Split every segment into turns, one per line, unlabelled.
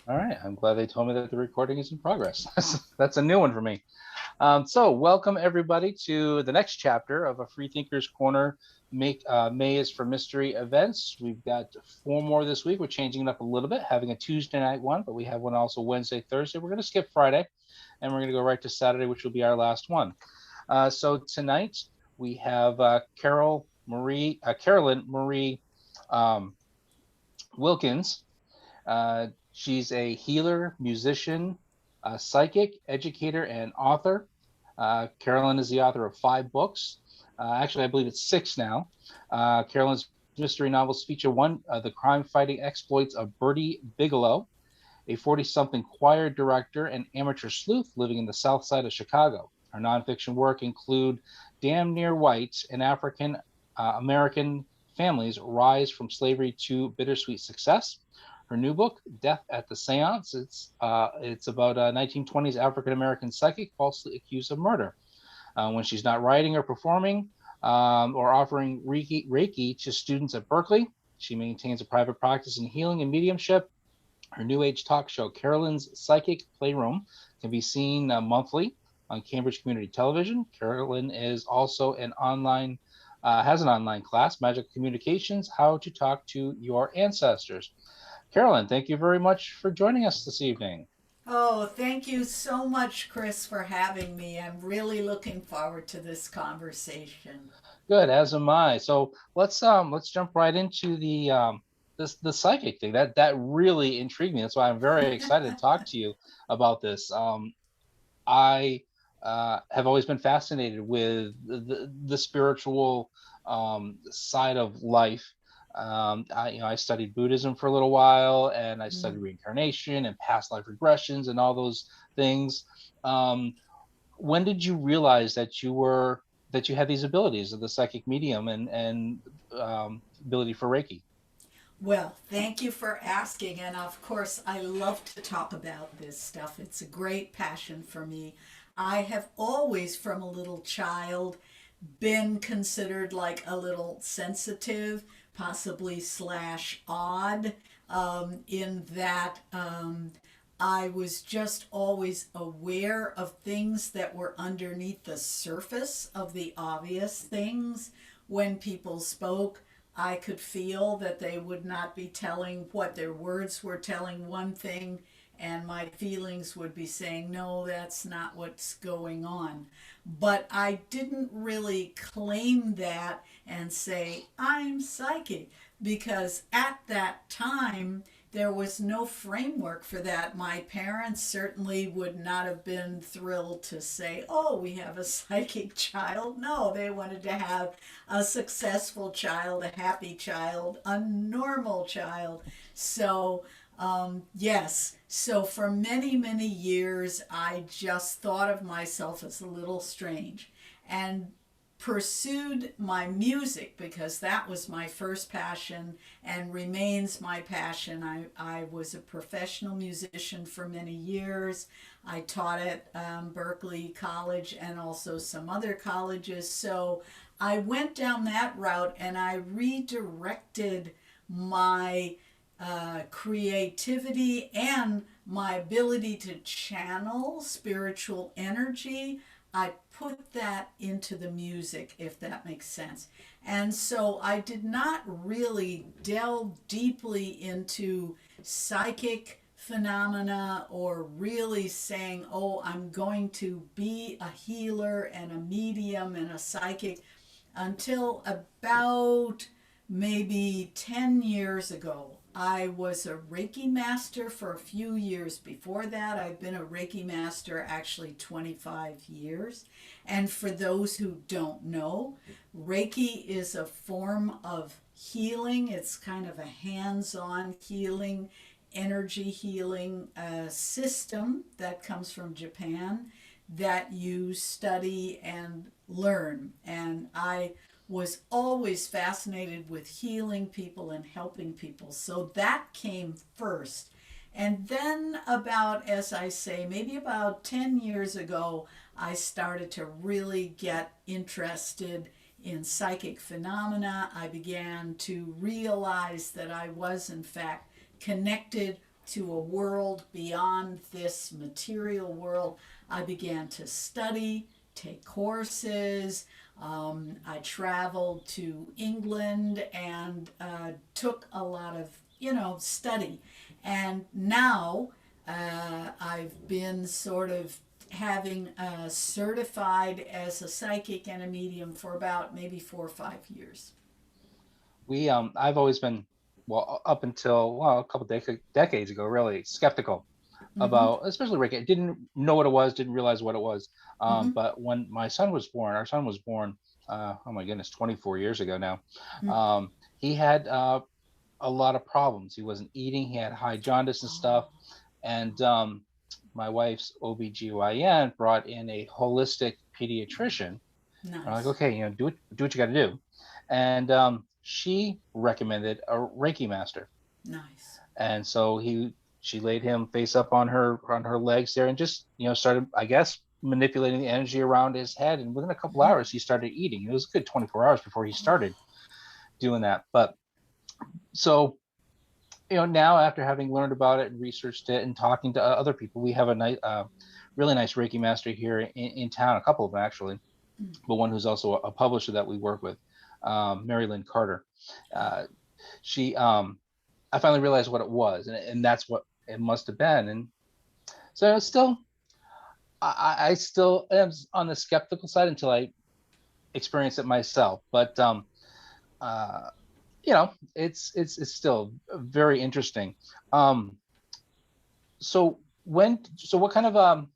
All right. I'm glad they told me that the recording is in progress. That's a new one for me. So welcome everybody to the next chapter of a Free Thinkers Corner Maze for Mystery events. We've got 4 more this week. We're changing it up a little bit, having a Tuesday night one, but we have one also Wednesday, Thursday. We're going to skip Friday, and we're going to go right to Saturday, which will be our last one. So tonight we have Carolyn Marie um, Wilkins. She's a healer, musician, psychic, educator, and author. Carolyn is the author of 5 books. Actually, I believe it's 6 now. Carolyn's mystery novels feature the crime-fighting exploits of Bertie Bigelow, a 40-something choir director and amateur sleuth living in the south side of Chicago. Her nonfiction work include Damn Near White and African American families rise from slavery to bittersweet success. Her new book, Death at the Séance, it's about a 1920s African American psychic falsely accused of murder. When she's not writing or performing or offering Reiki to students at Berklee, she maintains a private practice in healing and mediumship. Her New Age talk show, Carolyn's Psychic Playroom, can be seen monthly on Cambridge Community Television. Carolyn is also has an online class, Magic Communications: How to Talk to Your Ancestors. Carolyn, thank you very much for joining us this evening.
Oh, thank you so much, Chris, for having me. I'm really looking forward to this conversation.
Good, as am I. So let's jump right into the psychic thing. That really intrigued me. That's why I'm very excited to talk to you about this. I have always been fascinated with the spiritual side of life. I studied Buddhism for a little while, and I studied
Mm.
reincarnation and past life regressions and all those things. Um, when did you realize that you had these abilities of the psychic medium and ability for Reiki?
Well, thank you for asking. And of course, I love to talk about this stuff. It's a great passion for me. I have always, from a little child, been considered like a little sensitive, possibly slash odd, in that I was just always aware of things that were underneath the surface of the obvious things. When people spoke, I could feel that they would not be telling what their words were telling one thing, and my feelings would be saying, no, that's not what's going on. But I didn't really claim that and say, I'm psychic, because at that time, there was no framework for that. My parents certainly would not have been thrilled to say, oh, we have a psychic child. No, they wanted to have a successful child, a happy child, a normal child. So, yes. So for many, many years, I just thought of myself as a little strange and pursued my music because that was my first passion and remains my passion. I was a professional musician for many years. I taught at Berklee College and also some other colleges. So I went down that route and I redirected my creativity and my ability to channel spiritual energy. I put that into the music, if that makes sense. And so I did not really delve deeply into psychic phenomena or really saying, oh, I'm going to be a healer and a medium and a psychic until about maybe 10 years ago. I was a Reiki master for a few years. Before that, I've been a Reiki master actually 25 years. And for those who don't know, Reiki is a form of healing. It's kind of a hands on healing, energy healing system that comes from Japan that you study and learn. And I was always fascinated with healing people and helping people. So that came first. And then, about, as I say, maybe about 10 years ago, I started to really get interested in psychic phenomena. I began to realize that I was, in fact, connected to a world beyond this material world. I began to study, take courses. I traveled to England and took a lot of, study. And now I've been sort of having certified as a psychic and a medium for about maybe 4 or 5 years.
I've always been, well, up until, well, a couple decades ago, really skeptical
Mm-hmm.
about, especially Reiki. I didn't know what it was, didn't realize what it was.
Mm-hmm.
But when my son was born, our son was born, oh my goodness, 24 years ago now.
Mm-hmm.
He had a lot of problems. He wasn't eating. He had high jaundice and stuff.
Oh,
And my wife's OBGYN brought in a holistic pediatrician. I'm like,
nice.
okay, do what you got to do. And she recommended a Reiki master.
Nice.
And so she laid him face up on her legs there and just, started, I guess, manipulating the energy around his head. And within a couple
Mm-hmm.
hours, he started eating. It was a good 24 hours before he started
Oh,
doing that. But so, now after having learned about it and researched it and talking to other people, we have a nice, really nice Reiki master here in town, a couple of them actually,
mm,
but one who's also a publisher that we work with, Mary Lynn Carter. Uh, she, I finally realized what it was, and that's what it must have been. And so it's still, I still am on the skeptical side until I experience it myself. But uh, it's still very interesting. Um, so what kind of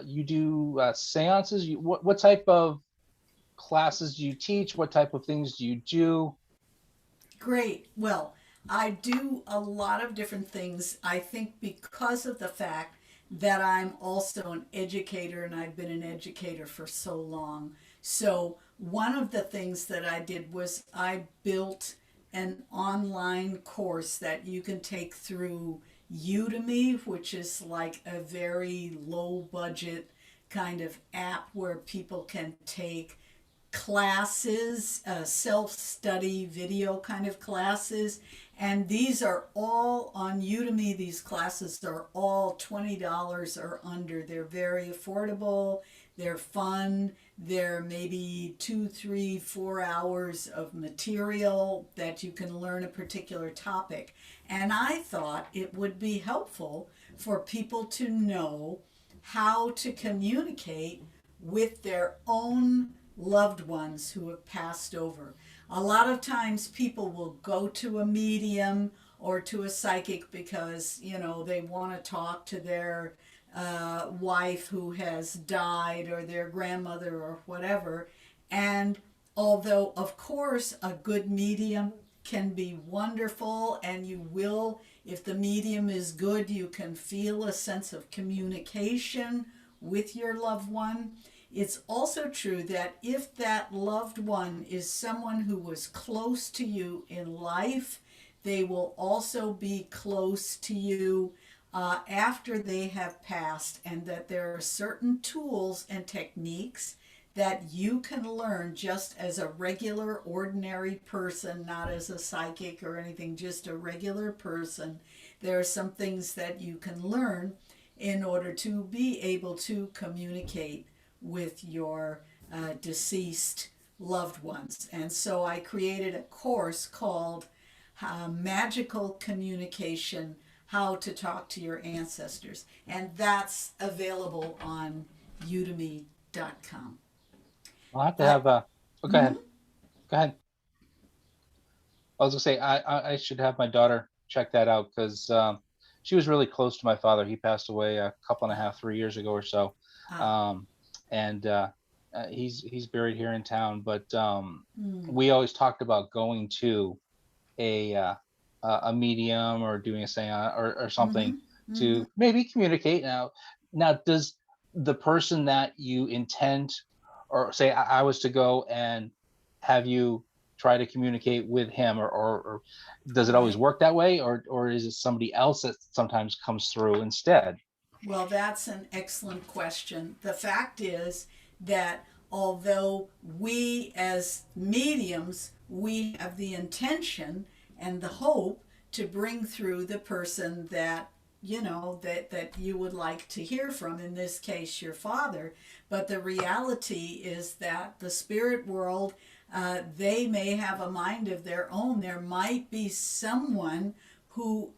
you do seances? What type of classes do you teach? What type of things do you do?
great. Well, I do a lot of different things. I think because of the fact that I'm also an educator and I've been an educator for so long. So, one of the things that I did was I built an online course that you can take through Udemy, which is like a very low budget kind of app where people can take classes, self study video kind of classes. And these are all on Udemy. These classes are all $20 or under. They're very affordable, they're fun, they're maybe 2, 3, 4 hours of material that you can learn a particular topic. And I thought it would be helpful for people to know how to communicate with their own loved ones who have passed over. A lot of times people will go to a medium or to a psychic because, they want to talk to their wife who has died or their grandmother or whatever. And although, of course, a good medium can be wonderful, and you will, if the medium is good, you can feel a sense of communication with your loved one. It's also true that if that loved one is someone who was close to you in life, they will also be close to you after they have passed, and that there are certain tools and techniques that you can learn just as a regular, ordinary person, not as a psychic or anything, just a regular person. There are some things that you can learn in order to be able to communicate with your deceased loved ones. And so I created a course called Magical Communication, How to Talk to Your Ancestors. And that's available on udemy.com.
I'll have to
I,
have oh, go ahead.
mhm.
Go ahead. I was gonna say I should have my daughter check that out because she was really close to my father. He passed away a couple and a half, 3 years ago or so,
Ah,
um, and he's buried here in town. But
mm,
we always talked about going to a uh, a medium or doing a seance or something
mhm, mhm.
to maybe communicate. Now, does the person that you intend, or say I was to go and have you try to communicate with him, or does it always
Right.
work that way, or is it somebody else that sometimes comes through instead?
Well, that's an excellent question. The fact is that although we as mediums, we have the intention and the hope to bring through the person that that you would like to hear from, in this case your father. But the reality is that the spirit world, they may have a mind of their own. There might be someone who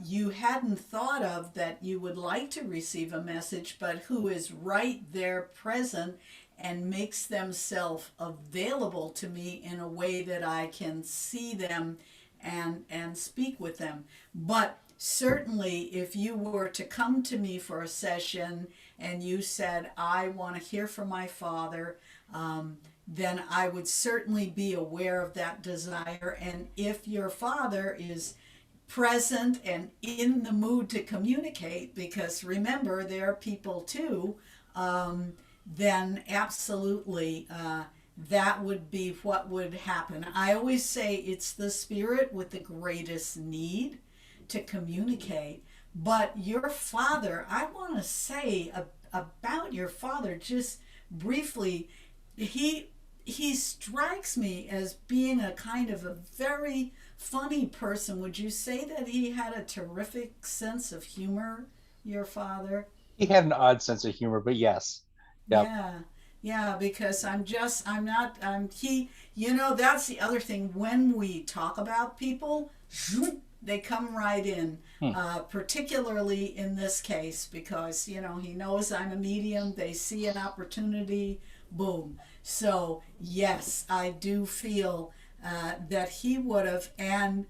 you hadn't thought of that you would like to receive a message, but who is right there present and makes themselves available to me in a way that I can see them and speak with them. But certainly, if you were to come to me for a session and you said, I want to hear from my father, then I would certainly be aware of that desire. And if your father is present and in the mood to communicate, because remember, they're people too, then absolutely that would be what would happen. I always say it's the spirit with the greatest need to communicate. But your father, I want to say about your father just briefly, he strikes me as being a kind of a very funny person. Would you say that he had a terrific sense of humor, your father?
He had an odd sense of humor, but yes. Yep.
Yeah. Yeah, because I'm not, that's the other thing. When we talk about people, they come right in,
Hmm.
particularly in this case, because, he knows I'm a medium. They see an opportunity, boom. So, yes, I do feel that he would have, and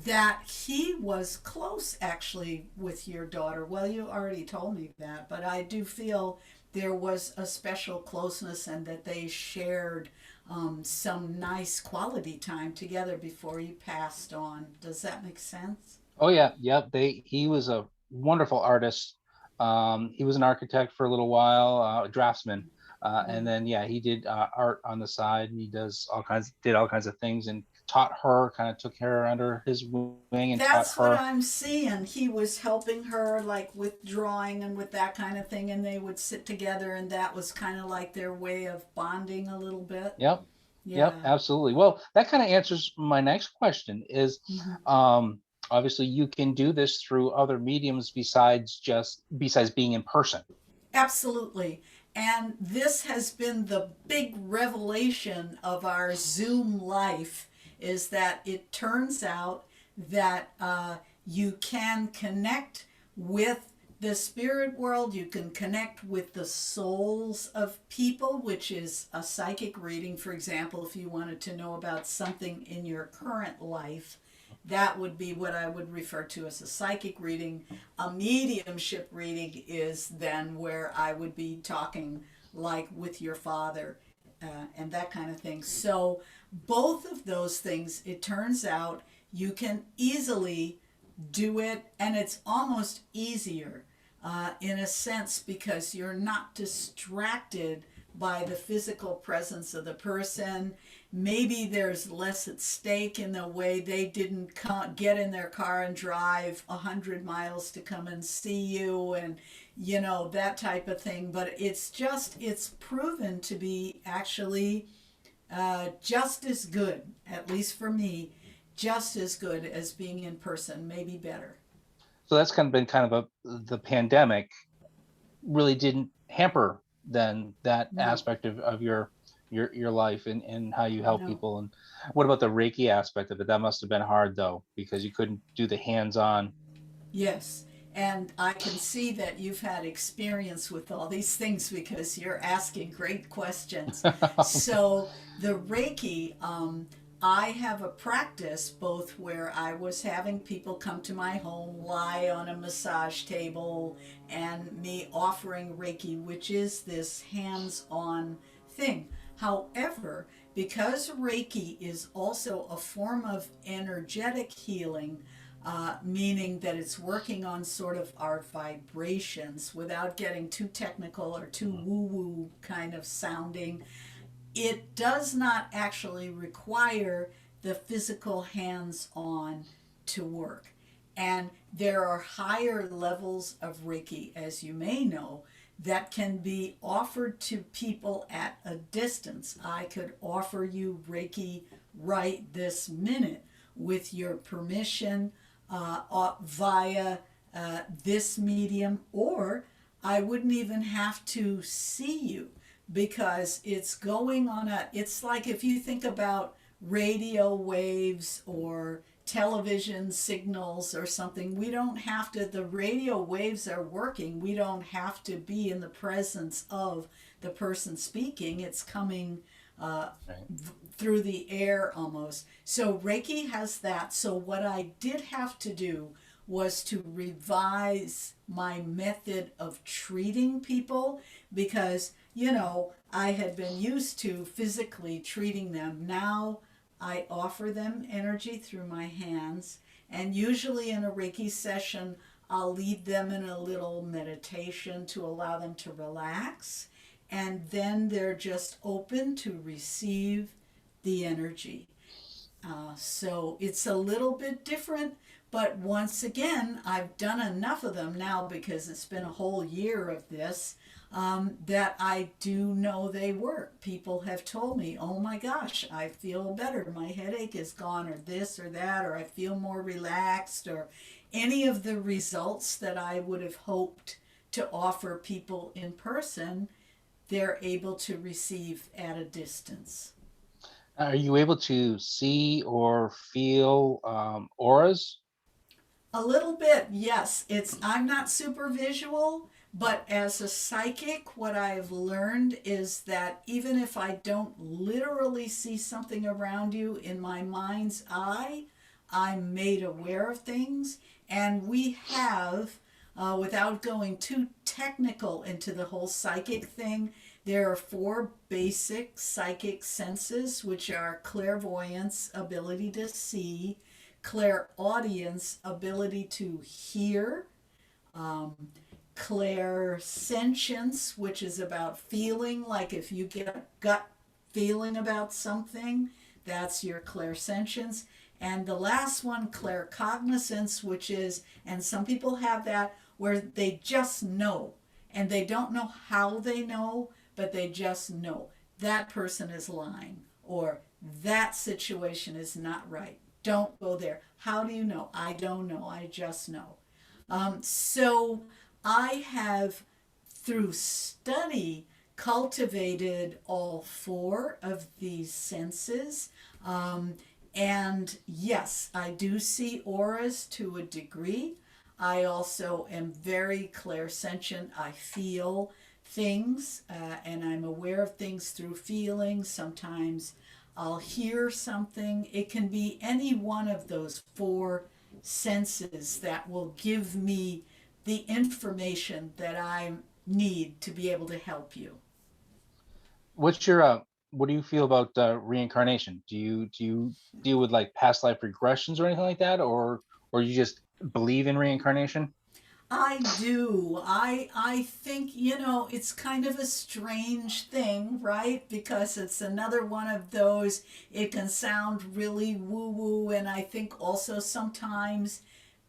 that he was close actually with your daughter. Well, you already told me that, but I do feel there was a special closeness and that they shared some nice quality time together before you passed on. Does that make sense?
Oh yeah, yep. He was a wonderful artist. He was an architect for a little while, a draftsman, and then yeah, he did art on the side. And he did all kinds of things, and taught her. Kind of took her under his wing and taught
That's what
her.
I'm seeing. He was helping her like with drawing and with that kind of thing, and they would sit together, and that was kind of like their way of bonding a little bit.
Yep, yep,
Yeah.
absolutely. Well, that kind of answers my next question. Is
Hmm.
um, obviously you can do this through other mediums besides being in person.
Absolutely. And this has been the big revelation of our Zoom life, is that it turns out that you can connect with the spirit world, you can connect with the souls of people, which is a psychic reading. For example, if you wanted to know about something in your current life, that would be what I would refer to as a psychic reading. A mediumship reading is then where I would be talking like with your father, and that kind of thing. So, both of those things, it turns out you can easily do it, and it's almost easier in a sense because you're not distracted by the physical presence of the person. Maybe there's less at stake in the way they didn't get in their car and drive 100 miles to come and see you, and that type of thing. But it's proven to be actually just as good, at least for me, just as good as being in person, maybe better.
So that's kind of been kind of the pandemic really didn't hamper then that
No,
aspect of your life and how you help
no.
people. And what about the Reiki aspect of it? That must have been hard though, because you couldn't do the hands-on.
Yes. And I can see that you've had experience with all these things because you're asking great questions. So, the Reiki, I have a practice both where I was having people come to my home, lie on a massage table, and me offering Reiki, which is this hands on thing. However, because Reiki is also a form of energetic healing, meaning that it's working on sort of our vibrations without getting too technical or too woo woo kind of sounding. It does not actually require the physical hands on to work. And there are higher levels of Reiki, as you may know, that can be offered to people at a distance. I could offer you Reiki right this minute with your permission. via this medium, or I wouldn't even have to see you because it's going on it's like if you think about radio waves or television signals or something, we don't have to, the radio waves are working. We don't have to be in the presence of the person speaking. It's coming
Right.
through the air almost. So Reiki has that. So what I did have to do was to revise my method of treating people because, I had been used to physically treating them. Now I offer them energy through my hands, and usually in a Reiki session, I'll lead them in a little meditation to allow them to relax, and then they're just open to receive the energy. So it's a little bit different, but once again, I've done enough of them now because it's been a whole year of this, that I do know they work. People have told me, oh my gosh, I feel better. My headache is gone, or this or that, or I feel more relaxed, or any of the results that I would have hoped to offer people in person, they're able to receive at a distance.
Are you able to see or feel auras?
A little bit, yes. I'm not super visual, but as a psychic, what I've learned is that even if I don't literally see something around you in my mind's eye, I'm made aware of things. And we have, without going too technical into the whole psychic thing, there are four basic psychic senses, which are clairvoyance, ability to see, clairaudience, ability to hear, um, clairsentience, which is about feeling, like if you get a gut feeling about something, that's your clairsentience. And the last one, claircognizance, which is, and some people have that, where they just know. And they don't know how they know, but they just know that person is lying, or that situation is not right. Don't go there. How do you know? I don't know. I just know. So I have, through study, cultivated all four of these senses. Um, and yes, I do see auras to a degree. I also am very clairsentient. I feel things, and I'm aware of things through feeling. Sometimes I'll hear something. It can be any one of those four senses that will give me the information that I need to be able to help you.
What's your what do you feel about reincarnation? Do you deal with like past life regressions or anything like that, or you just believe in reincarnation?
I do. I think, it's kind of a strange thing, right? Because it's another one of those, it can sound really woo-woo, and I think also sometimes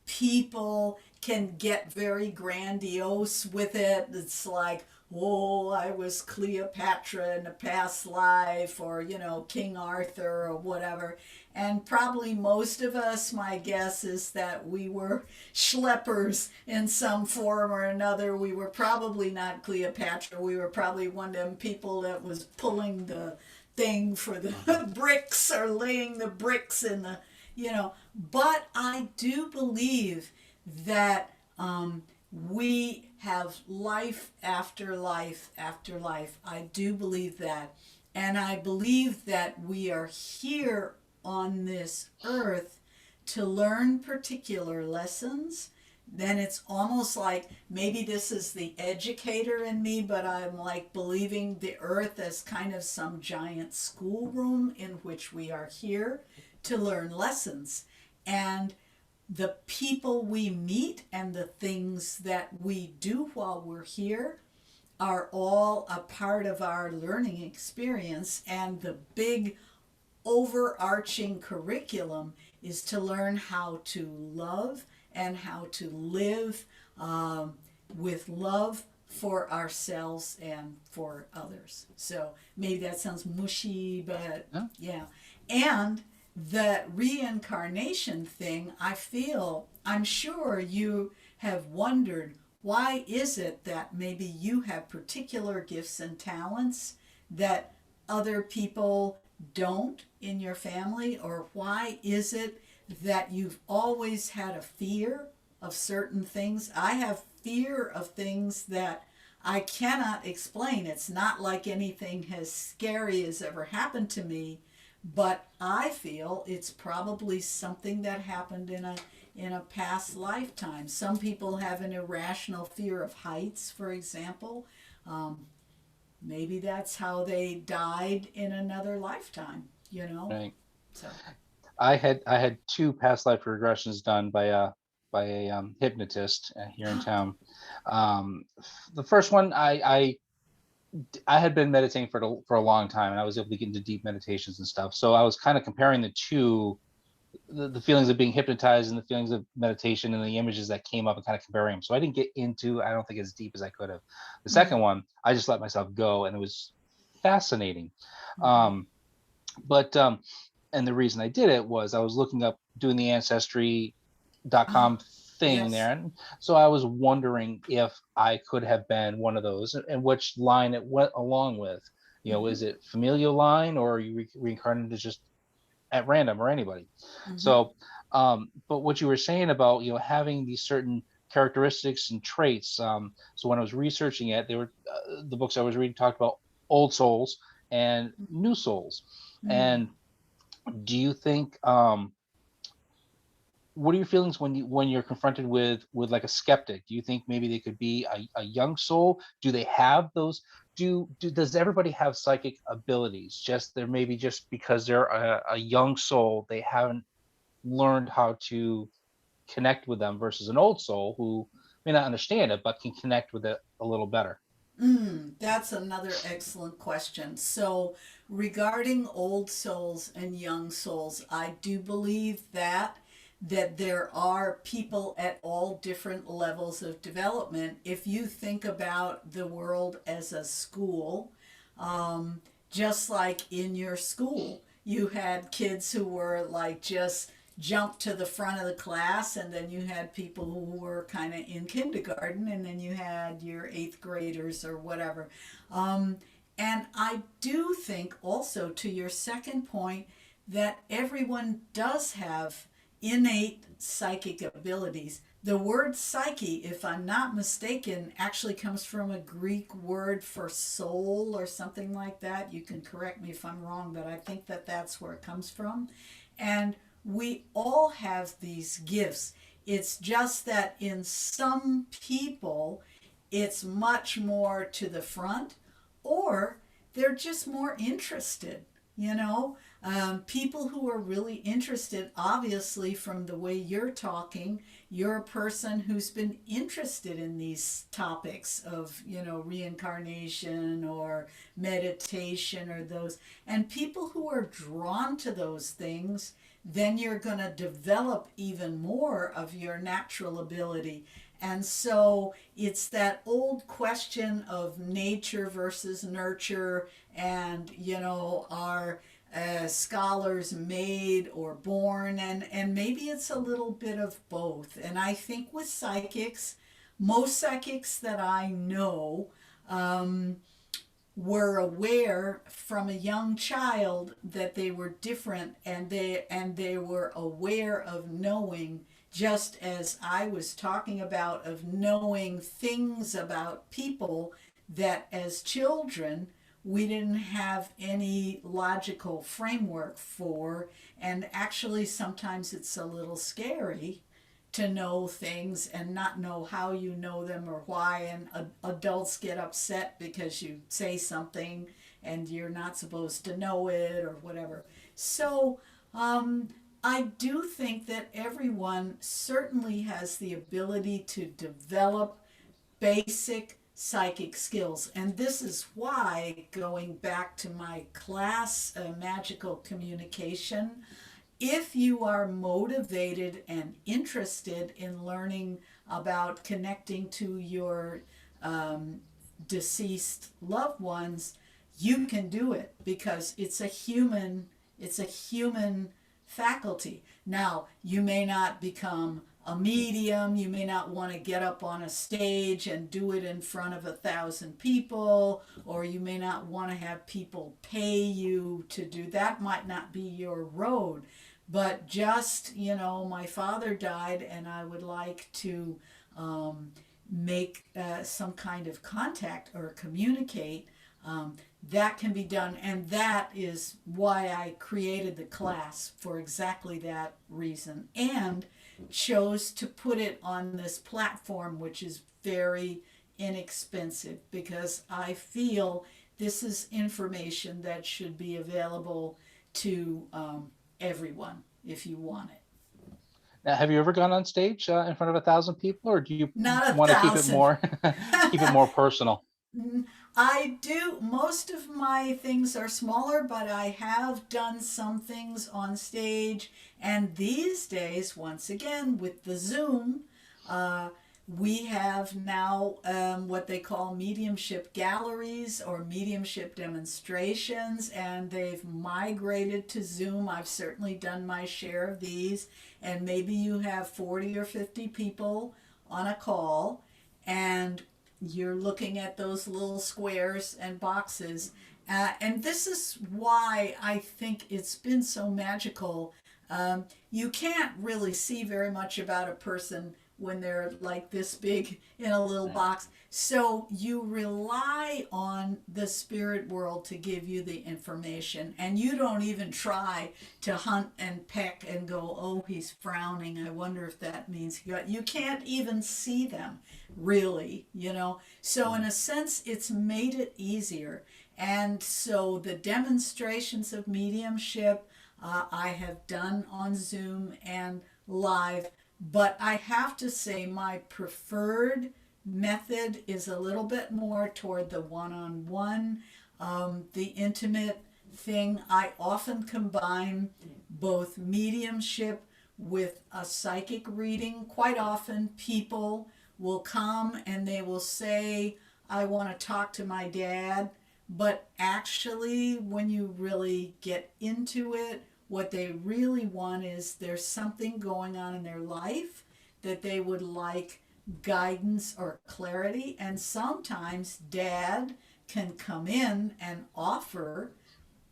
people can get very grandiose with it. It's like, oh, I was Cleopatra in a past life, or, King Arthur, or whatever. And probably most of us, my guess is that we were schleppers in some form or another. We were probably not Cleopatra. We were probably one of them people that was pulling the thing for the bricks, or laying the bricks in the, But I do believe that we have life after life after life. I do believe that. And I believe that we are here on this earth to learn particular lessons. Then it's almost like maybe this is the educator in me, but I'm like believing the earth as kind of some giant schoolroom in which we are here to learn lessons. And the people we meet and the things that we do while we're here are all a part of our learning experience. And the big overarching curriculum is to learn how to love and how to live, with love for ourselves and for others. So maybe that sounds mushy, but
No?
yeah. And The reincarnation thing, I'm sure you have wondered, why is it that maybe you have particular gifts and talents that other people don't in your family? Or why is it that you've always had a fear of certain things? I have fear of things that I cannot explain. It's not like anything as scary has ever happened to me, but I feel it's probably something that happened in a past lifetime. Some people have an irrational fear of heights, for example. Um, Maybe that's how they died in another lifetime, you know?
Right.
So,
I had two past life regressions done by a hypnotist here in town. The first one, I had been meditating for a long time, and I was able to get into deep meditations and stuff. So I was kind of comparing the two, the feelings of being hypnotized and the feelings of meditation and the images that came up, and kind of comparing them. So I didn't get into, I don't think, as deep as I could have. The
mm,
second one, I just let myself go, and it was fascinating.
mm-hmm,
Um, but and the reason I did it was I was looking up, doing the ancestry.com
ah,
thing
yes.
there. And so I was wondering if I could have been one of those, and which line it went along with.
Mm-hmm,
Is it familial line, or are you reincarnated as just at random, or anybody?
mm-hmm,
So, but what you were saying about, having these certain characteristics and traits. So when I was researching it, they were the books I was reading talked about old souls and new souls.
mm.
And do you think, what are your feelings when you're confronted with like a skeptic? Do you think maybe they could be a young soul? Do they have those? Does everybody have psychic abilities? Just they're maybe just because they're a young soul, they haven't learned how to connect with them, versus an old soul who may not understand it but can connect with it a little better.
That's another excellent question. So, regarding old souls and young souls, I do believe that there are people at all different levels of development. If you think about the world as a school, um, just like in your school, you had kids who were like just jumped to the front of the class, and then you had people who were kind of in kindergarten, and then you had your eighth graders or whatever. Um, and I do think also, to your second point, that everyone does have innate psychic abilities. The word psyche, if I'm not mistaken, actually comes from a Greek word for soul or something like that. You can correct me if I'm wrong, but I think that that's where it comes from. And we all have these gifts. It's just that in some people, it's much more to the front, or they're just more interested. You know, people who are really interested, obviously, from the way you're talking, you're a person who's been interested in these topics of, reincarnation or meditation or those. And people who are drawn to those things, then you're going to develop even more of your natural ability. And so it's that old question of nature versus nurture, and, are scholars made or born, and maybe it's a little bit of both. And I think with psychics, most psychics that I know, um, were aware from a young child that they were different, and they were aware of knowing, just as I was talking about, of knowing things about people that as children we didn't have any logical framework for. And actually sometimes it's a little scary to know things and not know how you know them or why. And adults get upset because you say something and you're not supposed to know it or whatever. So, I do think that everyone certainly has the ability to develop basic psychic skills. And this is why, going back to my class, Magical Communication, if you are motivated and interested in learning about connecting to your um, deceased loved ones, you can do it, because it's a human faculty. Now, you may not become a medium, you may not want to get up on a stage and do it in front of 1,000 people, or you may not want to have people pay you to do that. Might not be your road. But just, my father died, and I would like to make some kind of contact or communicate. That can be done, and that is why I created the class, for exactly that reason, and chose to put it on this platform, which is very inexpensive, because I feel this is information that should be available to everyone if you want it.
Now, have you ever gone on stage in front of 1,000 people, or do you
Not a
want to keep it
thousand.
more keep it more personal?
I do. Most of my things are smaller, but I have done some things on stage. And these days, once again, with the Zoom, uh, we have now what they call mediumship galleries or mediumship demonstrations, and they've migrated to Zoom. I've certainly done my share of these, and maybe you have 40 or 50 people on a call, and you're looking at those little squares and boxes. And this is why I think it's been so magical. You can't really see very much about a person when they're like this big in a little box. So you rely on the spirit world to give you the information, and you don't even try to hunt and peck and go, oh, he's frowning. I wonder if that means he got. You can't even see them, really. So in a sense, it's made it easier. And so the demonstrations of mediumship I have done on Zoom and live, but I have to say my preferred method is a little bit more toward the one-on-one, the intimate thing. I often combine both mediumship with a psychic reading. Quite often people will come and they will say, I want to talk to my dad. But actually, when you really get into it, what they really want is there's something going on in their life that they would like guidance or clarity. And sometimes dad can come in and offer,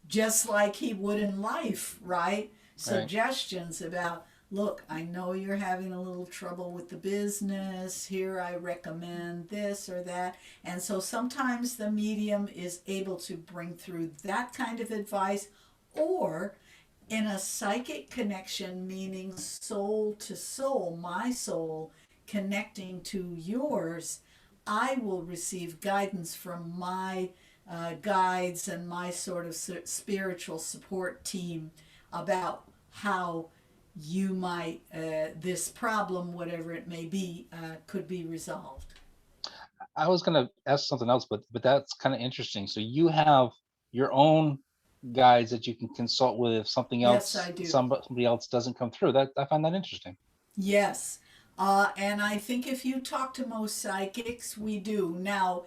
just like he would in life, right?
Right.
Suggestions about, look, I know you're having a little trouble with the business. Here, I recommend this or that. And so sometimes the medium is able to bring through that kind of advice, or in a psychic connection, meaning soul to soul, my soul connecting to yours, I will receive guidance from my guides and my sort of spiritual support team about how you might, this problem, whatever it may be, could be resolved.
I was going to ask something else, but that's kind of interesting. So you have your own guides that you can consult with if
Yes, I do.
somebody else doesn't come through. That I find that interesting.
Yes. And I think if you talk to most psychics, we do. Now,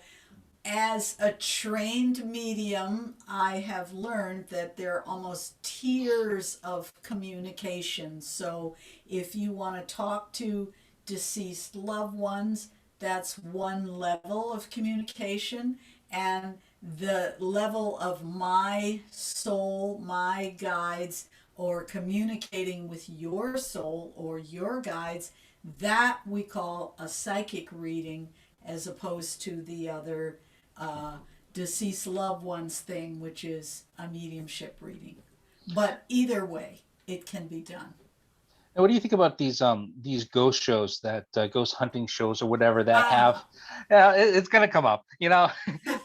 as a trained medium, I have learned that there are almost tiers of communication. So if you want to talk to deceased loved ones, that's one level of communication. And the level of my soul, my guides, or communicating with your soul or your guides, that we call a psychic reading, as opposed to the other uh, deceased loved ones thing, which is a mediumship reading. But either way, it can be done.
Now, what do you think about these ghost shows, that ghost hunting shows or whatever that have?
Ah,
Yeah, it's gonna come up,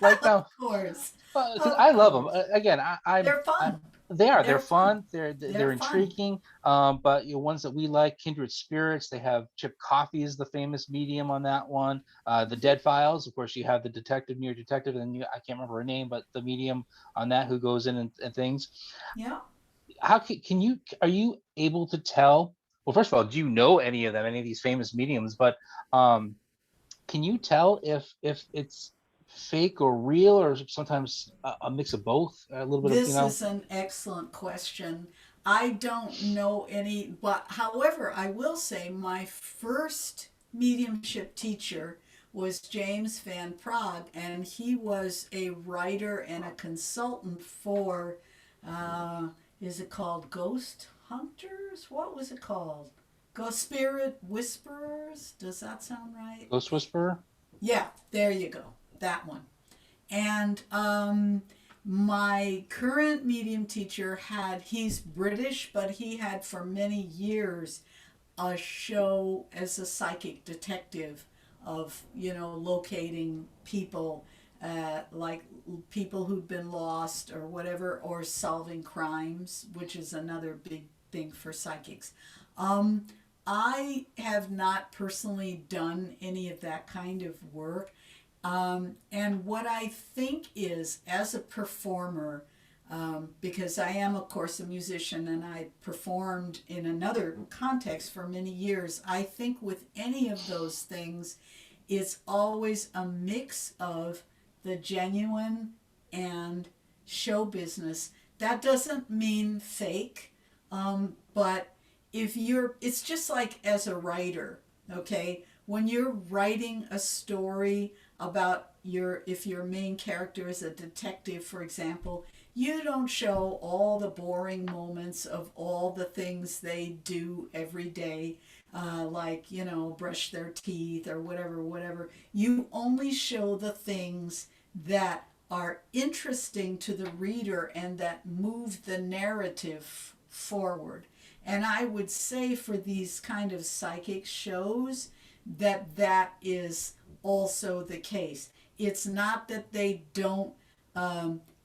like
of course.
because I
Of
love them.
course.
Again,
They're
I'm
fun.
they're
They're fun.
fun, they're
They're fun.
intriguing. But ones that we like, Kindred Spirits, they have Chip Coffey is the famous medium on that one. The Dead Files, of course, you have the detective, near detective, and I can't remember her name, but the medium on that who goes in and things.
Yeah.
How can you, are you able to tell? Well, first of all, do you know any of them, any of these famous mediums? But um, can you tell if it's fake or real, or sometimes a mix of both, a little bit of
This is an excellent question. I don't know any, but however, I will say my first mediumship teacher was James Van Prague, and he was a writer and a consultant for, uh, is it called Ghost Hunters? What was it called? Ghost Spirit Whisperers? Does that sound right?
Ghost Whisperer.
Yeah, there you go. That one. And my current medium teacher he's British, but he had for many years a show as a psychic detective of, locating people, like people who'd been lost or whatever, or solving crimes, which is another big thing for psychics. Um, I have not personally done any of that kind of work. And what I think is, as a performer, because I am, of course, a musician and I performed in another context for many years, I think with any of those things, it's always a mix of the genuine and show business. That doesn't mean fake, but it's just like as a writer, okay? When you're writing a story about if your main character is a detective, for example, you don't show all the boring moments of all the things they do every day, like, brush their teeth or whatever. You only show the things that are interesting to the reader and that move the narrative forward. And I would say for these kind of psychic shows that is also the case. It's not that they don't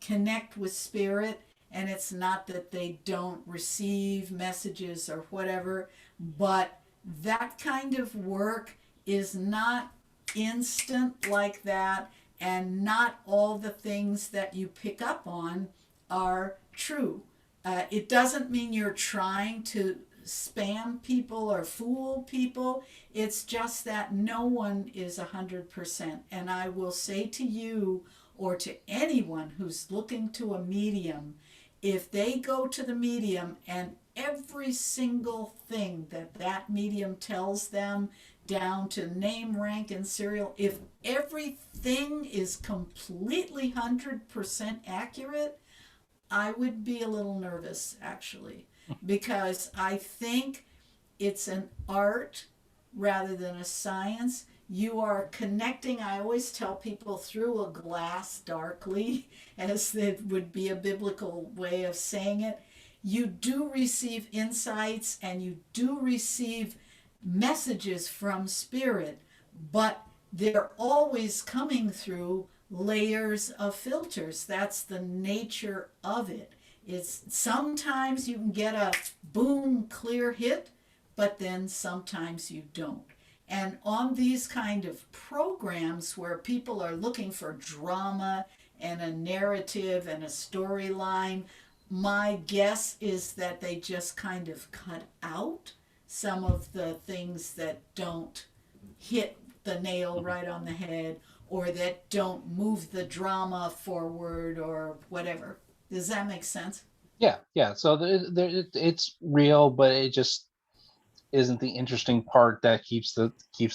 connect with spirit, and it's not that they don't receive messages or whatever, but that kind of work is not instant like that, and not all the things that you pick up on are true. It doesn't mean you're trying to spam people or fool people. It's just that no one is 100%. And I will say to you, or to anyone who's looking to a medium, if they go to the medium and every single thing that medium tells them, down to name, rank, and serial, if everything is completely 100% accurate, I would be a little nervous, actually, because I think it's an art rather than a science. You are connecting, I always tell people, through a glass darkly, as it would be a biblical way of saying it. You do receive insights and you do receive messages from spirit, but they're always coming through layers of filters. That's the nature of it. It's sometimes you can get a boom clear hit, but then sometimes you don't. And on these kind of programs where people are looking for drama and a narrative and a storyline, my guess is that they just kind of cut out some of the things that don't hit the nail right on the head, or that don't move the drama forward or whatever. Does that make sense?
Yeah, yeah. So it's real, but it just isn't the interesting part that keeps the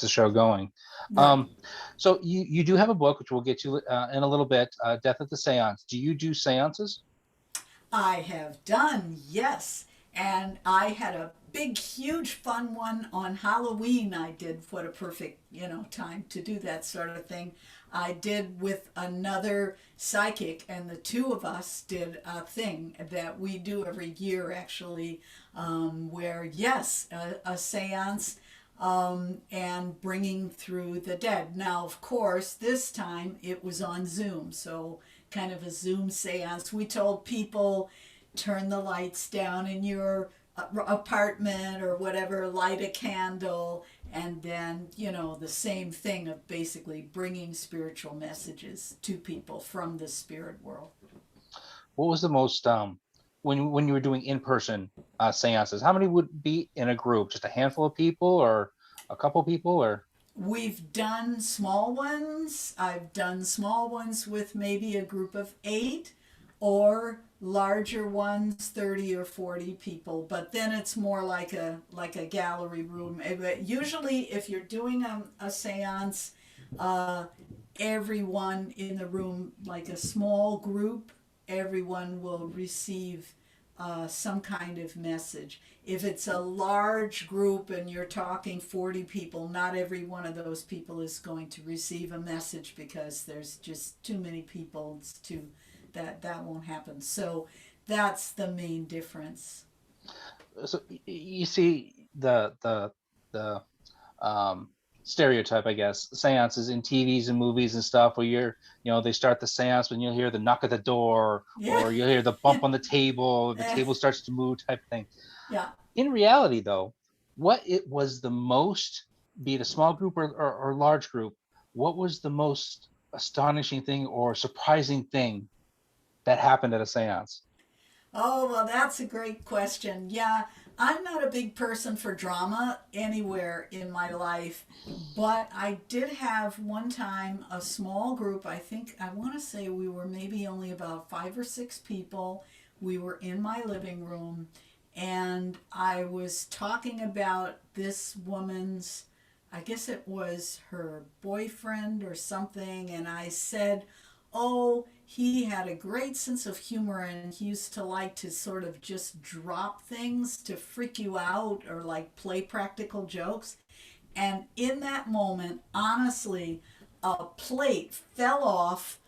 show going.
Right.
Um, so you do have a book, which we'll get to in a little bit. Death at the Seance. Do you do seances?
I have done, yes. And I had a big, huge, fun one on Halloween. I did. What a perfect, time to do that sort of thing. I did with another psychic, and the two of us did a thing that we do every year, actually, where, yes, a seance, and bringing through the dead. Now, of course, this time it was on Zoom, so kind of a Zoom seance. We told people, turn the lights down in your apartment or whatever, light a candle, and then, the same thing of basically bringing spiritual messages to people from the spirit world.
What was the most when you were doing in person seances? How many would be in a group? Just a handful of people, or a couple people, or?
We've done small ones. I've done small ones with maybe a group of 8, or larger ones 30 or 40 people, but then it's more like a gallery room. Usually if you're doing a seance, uh, everyone in the room, like a small group, everyone will receive some kind of message. If it's a large group and you're talking 40 people, not every one of those people is going to receive a message because there's just too many people. It's too that won't happen. So that's the main difference.
So you see the um, stereotype, I guess, seances in TVs and movies and stuff, where they start the seance when you'll hear the knock at the door,
Yeah.
or you'll hear the bump on the table starts to move, type of thing.
Yeah.
In reality, though, what it was the most, be it a small group or large group, what was the most astonishing thing or surprising thing that happened at a seance?
Oh, well, that's a great question. Yeah, I'm not a big person for drama anywhere in my life, but I did have one time a small group. I want to say we were maybe only about 5 or 6 people. We were in my living room, and I was talking about this woman's, I guess it was her boyfriend or something, and I said, oh, he had a great sense of humor and he used to like to sort of just drop things to freak you out or like play practical jokes. And in that moment, honestly, a plate fell off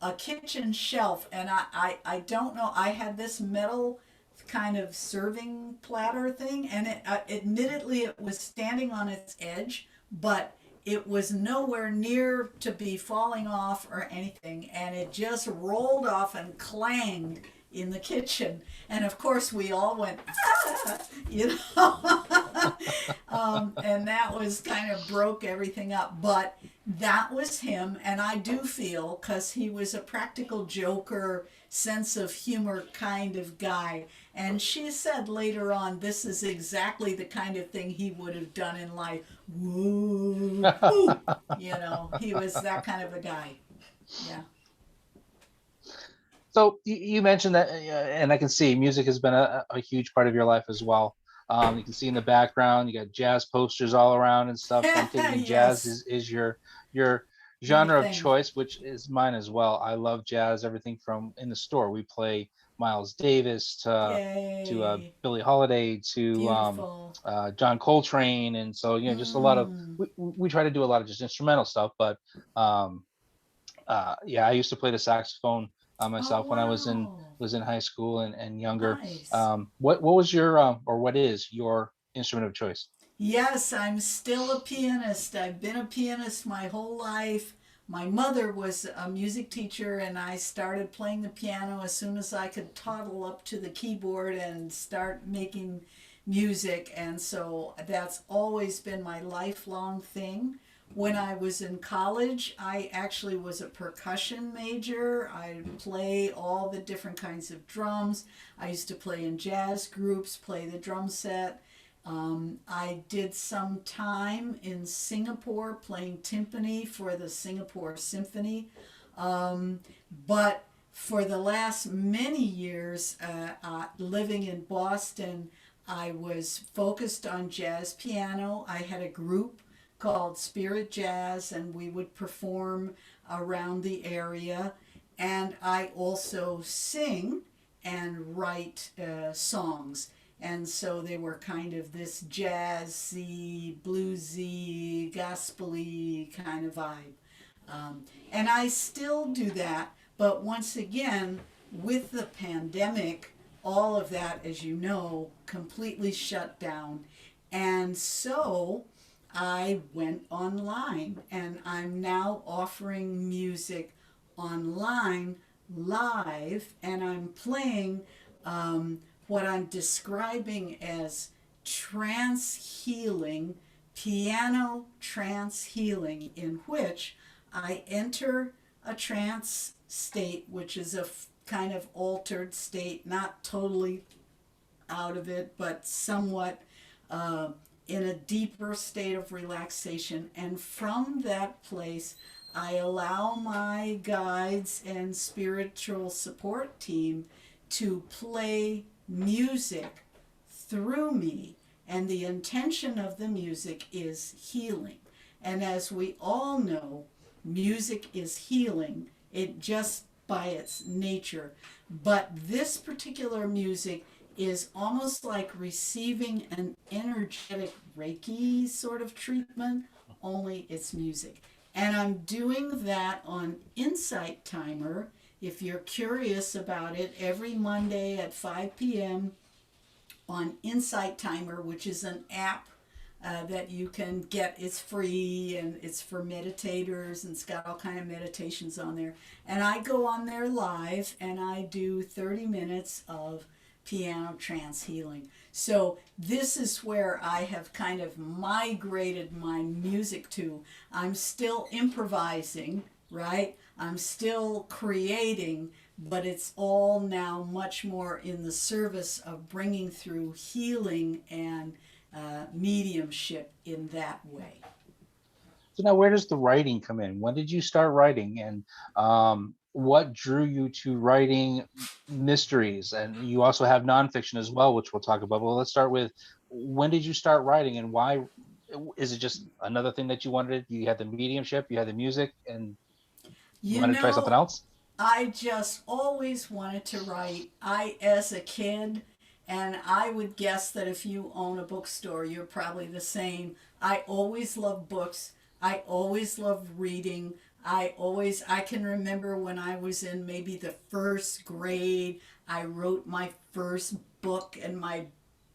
a kitchen shelf, and I don't know, I had this metal kind of serving platter thing, and admittedly it was standing on its edge, but it was nowhere near to be falling off or anything, and it just rolled off and clanged in the kitchen. And of course we all went ah, you know. And that was kind of broke everything up, but that was him. And I do feel, because he was a practical joker, sense of humor kind of guy, and she said later on this is exactly the kind of thing he would have done in life. Woo, woo. He was that kind of a guy. Yeah.
So you mentioned that, and I can see music has been a huge part of your life as well. You can see in the background, you got jazz posters all around and stuff. So I'm taking jazz
Yes,
is your
my
genre of
thing.
choice, which is mine as well. I love jazz. Everything from in the store, we play Miles Davis to
Yay.
Billie Holiday to
Beautiful.
John Coltrane, and so just a lot of
Mm.
we try to do a lot of just instrumental stuff, but um, yeah, I used to play the saxophone
Oh,
myself when I
wow.
was in high school and younger.
Nice.
What was your or what is your instrument of choice?
Yes, I'm still a pianist. I've been a pianist my whole life. My mother was a music teacher, and I started playing the piano as soon as I could toddle up to the keyboard and start making music. And so that's always been my lifelong thing. When I was in college, I actually was a percussion major. I play all the different kinds of drums. I used to play in jazz groups, play the drum set. I did some time in Singapore playing timpani for the Singapore Symphony. Um, but for the last many years, living in Boston, I was focused on jazz piano. I had a group called Spirit Jazz, and we would perform around the area. And I also sing and write songs. And so they were kind of this jazzy, bluesy, gospely kind of vibe. And I still do that, but once again, with the pandemic, all of that, as you know, completely shut down. And so I went online, and I'm now offering music online live, and I'm playing what I'm describing as trance healing, piano trance healing, in which I enter a trance state, which is a kind of altered state, not totally out of it, but somewhat uh, in a deeper state of relaxation. And from that place, I allow my guides and spiritual support team to play music through me. And the intention of the music is healing. And as we all know, music is healing, it just by its nature. But this particular music is almost like receiving an energetic Reiki sort of treatment, only it's music. And I'm doing that on Insight Timer. If you're curious about it, every Monday at 5 p.m. on Insight Timer, which is an app that you can get. It's free and it's for meditators and it's got all kind of meditations on there. And I go on there live and I do 30 minutes of piano trance healing. So this is where I have kind of migrated my music to. I'm still improvising, right? I'm still creating, but it's all now much more in the service of bringing through healing and mediumship in that way.
So now, where does the writing come in? When did you start writing, and what drew you to writing mysteries? And you also have nonfiction as well, which we'll talk about. Well, let's start with, when did you start writing, and why? Is it just another thing that you wanted? You had the mediumship, you had the music, and you
You
wanted to try something
know,
else?
I just always wanted to write. As a kid, and I would guess that if you own a bookstore, you're probably the same. I always loved books. I always loved reading. I can remember when I was in maybe the first grade, I wrote my first book, and my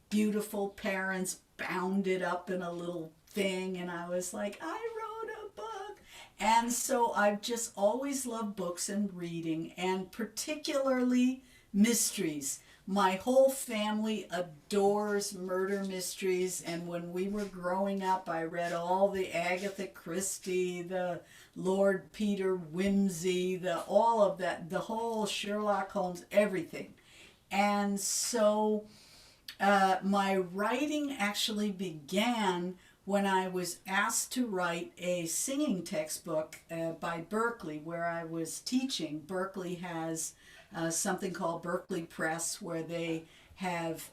beautiful parents bound it up in a little thing, and I was like, I wrote a book. And so I've just always loved books and reading, and particularly mysteries. My whole family adores murder mysteries, and when we were growing up, I read all the Agatha Christie, the Lord Peter Wimsey, all of that, the whole Sherlock Holmes, everything. And so my writing actually began when I was asked to write a singing textbook by Berklee, where I was teaching. Berklee has something called Berklee Press, where they have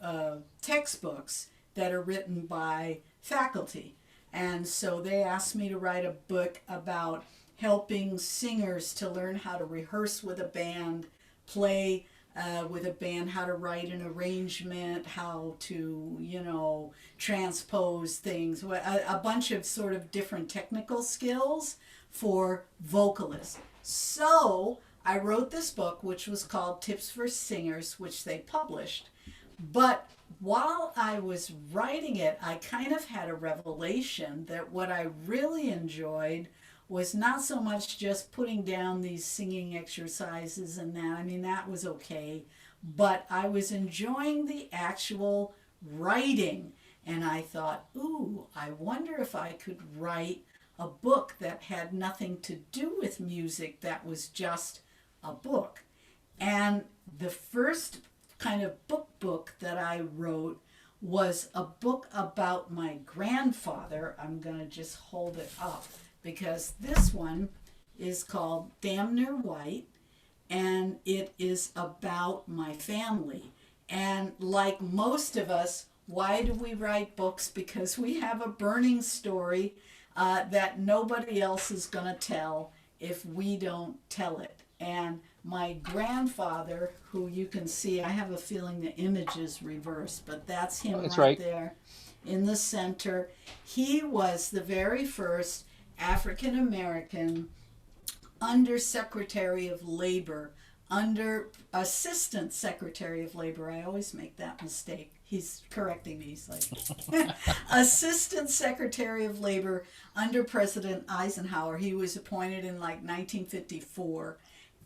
textbooks that are written by faculty. And so they asked me to write a book about helping singers to learn how to rehearse with a band, play with a band, how to write an arrangement, how to, transpose things, a bunch of sort of different technical skills for vocalists. So I wrote this book, which was called Tips for Singers, which they published. But while I was writing it, I kind of had a revelation that what I really enjoyed was not so much just putting down these singing exercises and that. I mean, that was okay. But I was enjoying the actual writing. And I thought, ooh, I wonder if I could write a book that had nothing to do with music, that was just a book. And the first kind of book that I wrote was a book about my grandfather. I'm going to just hold it up, because this one is called Damn Near White, and it is about my family. And like most of us, why do we write books? Because we have a burning story that nobody else is going to tell if we don't tell it. And my grandfather, who you can see, I have a feeling the image is reversed, but that's him right there in the center. He was the very first African American Undersecretary of Labor, under Assistant Secretary of Labor. I always make that mistake. He's correcting me. He's like, Assistant Secretary of Labor under President Eisenhower. He was appointed in like 1954.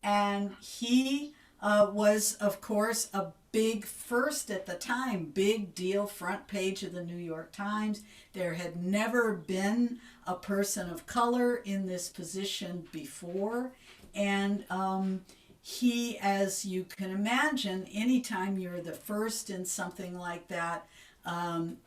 And he was, of course, a big first at the time, big deal, front page of the New York Times. There had never been a person of color in this position before. And he, as you can imagine, anytime you're the first in something like that,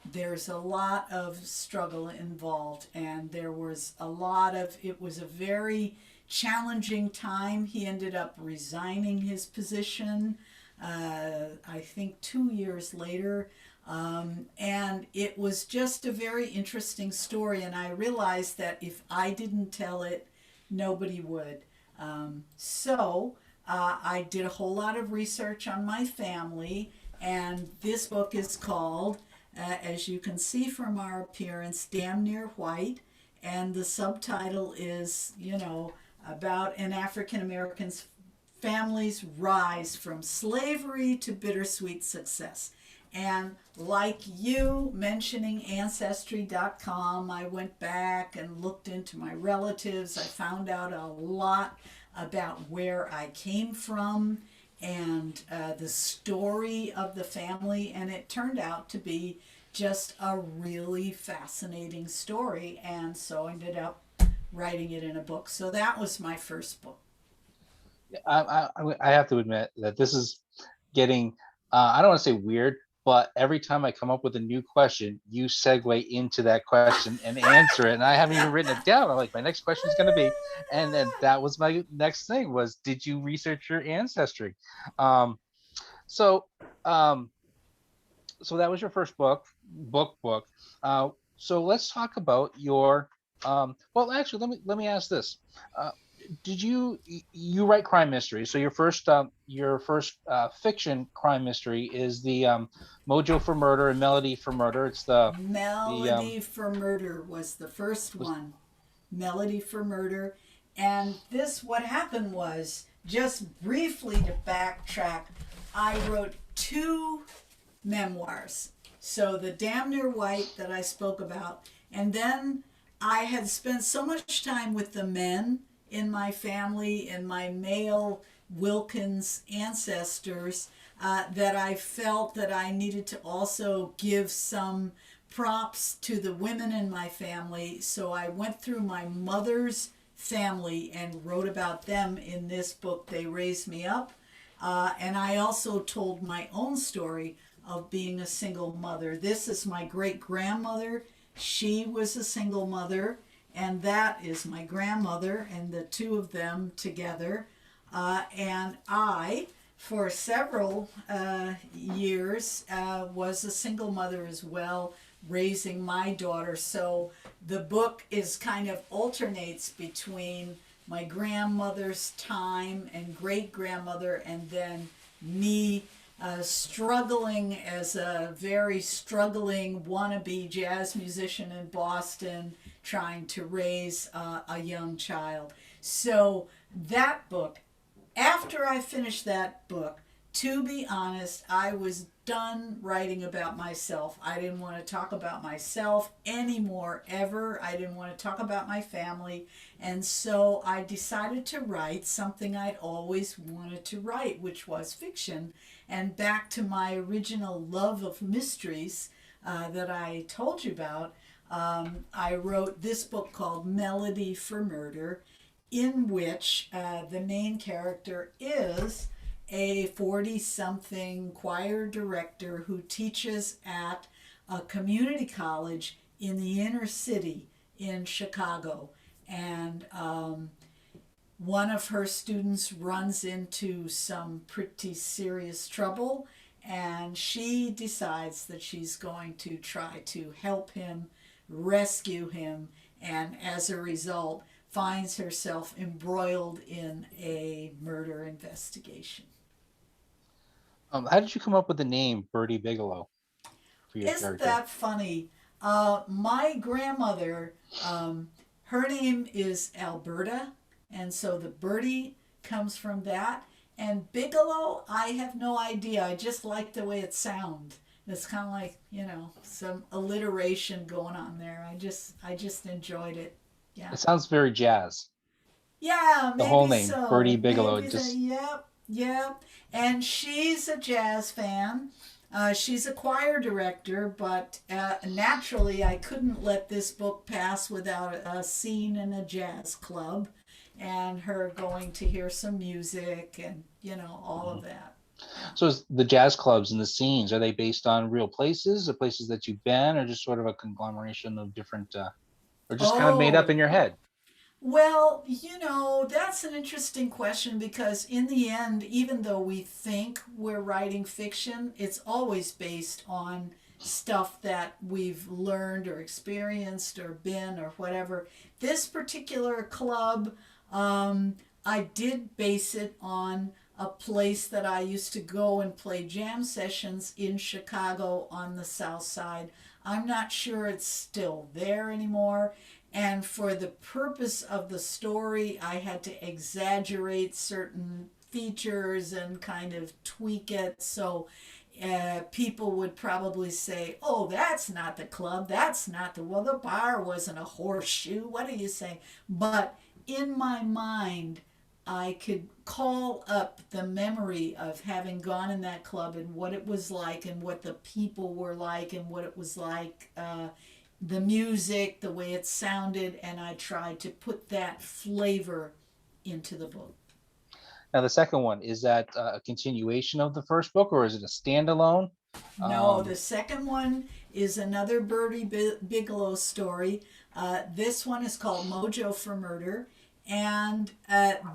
there's a lot of struggle involved. And there was a lot of, it was a very challenging time. He ended up resigning his position I think 2 years later. And it was just a very interesting story. And I realized that if I didn't tell it, nobody would. So I did a whole lot of research on my family. And this book is called, as you can see from our appearance, Damn Near White. And the subtitle is, about an African American's family's rise from slavery to bittersweet success. And like you mentioning Ancestry.com, I went back and looked into my relatives. I found out a lot about where I came from and the story of the family. And it turned out to be just a really fascinating story. And so I ended up writing it in a book. So that was my first book.
I have to admit that this is getting, I don't want to say weird, but every time I come up with a new question, you segue into that question and answer it. And I haven't even written it down. I'm like, my next question is going to be, and then that was my next thing was, did you research your ancestry? Um, so, um, so that was your first book. So let's talk about your, well, actually, let me ask this. Uh, did you write crime mysteries? So your first fiction crime mystery is the Mojo for Murder and Melody for Murder. It's the
Melody for Murder was the first
was
one. Melody for Murder. And this, what happened was, just briefly to backtrack, I wrote two memoirs. So the Damn Near White that I spoke about, and then I had spent so much time with the men in my family, in my male Wilkins ancestors, that I felt that I needed to also give some props to the women in my family. So I went through my mother's family and wrote about them in this book, They Raised Me Up. And I also told my own story of being a single mother. This is my great grandmother. She was a single mother, and that is my grandmother, and the two of them together. And I, for several years, was a single mother as well, raising my daughter. So the book is kind of alternates between my grandmother's time and great grandmother, and then me struggling as a very struggling wannabe jazz musician in Boston, trying to raise a young child. So that book, after I finished that book, to be honest, I was done writing about myself. I didn't want to talk about myself anymore, ever. I didn't want to talk about my family. And so I decided to write something I'd always wanted to write, which was fiction. And back to my original love of mysteries that I told you about, I wrote this book called Melody for Murder, in which the main character is a 40-something choir director who teaches at a community college in the inner city in Chicago. And one of her students runs into some pretty serious trouble, and she decides that she's going to try to help him, rescue him, and as a result finds herself embroiled in a murder investigation.
how did you come up with the name Bertie Bigelow for your
Isn't
character?
that funny? My grandmother, her name is Alberta, and so the Birdie comes from that. And Bigelow, I have no idea. I just like the way it sounds. It's kind of like, some alliteration going on there. I just enjoyed it. Yeah.
It sounds very jazz.
Yeah,
The whole
maybe
name Bertie
so.
Bigelow.
Maybe
It
so.
just
Yep, yep. And she's a jazz fan. She's a choir director, but naturally, I couldn't let this book pass without a scene in a jazz club and her going to hear some music and, all of that.
So is the jazz clubs and the scenes, are they based on real places, or places that you've been, or just sort of a conglomeration of different, or just kind of made up
Oh,
in your head?
Well, that's an interesting question because in the end, even though we think we're writing fiction, it's always based on stuff that we've learned or experienced or been or whatever. This particular club, I did base it on a place that I used to go and play jam sessions in Chicago on the South Side. I'm not sure it's still there anymore. And for the purpose of the story, I had to exaggerate certain features and kind of tweak it. So people would probably say, oh, that's not the club. That's not well, the bar wasn't a horseshoe. What are you saying? But in my mind, I could call up the memory of having gone in that club and what it was like and what the people were like and what it was like, the music, the way it sounded, and I tried to put that flavor into the book.
Now, the second one, is that a continuation of the first book, or is it a standalone?
No,
Um,
the second one is another Bertie Bigelow story. This one is called Mojo for Murder. And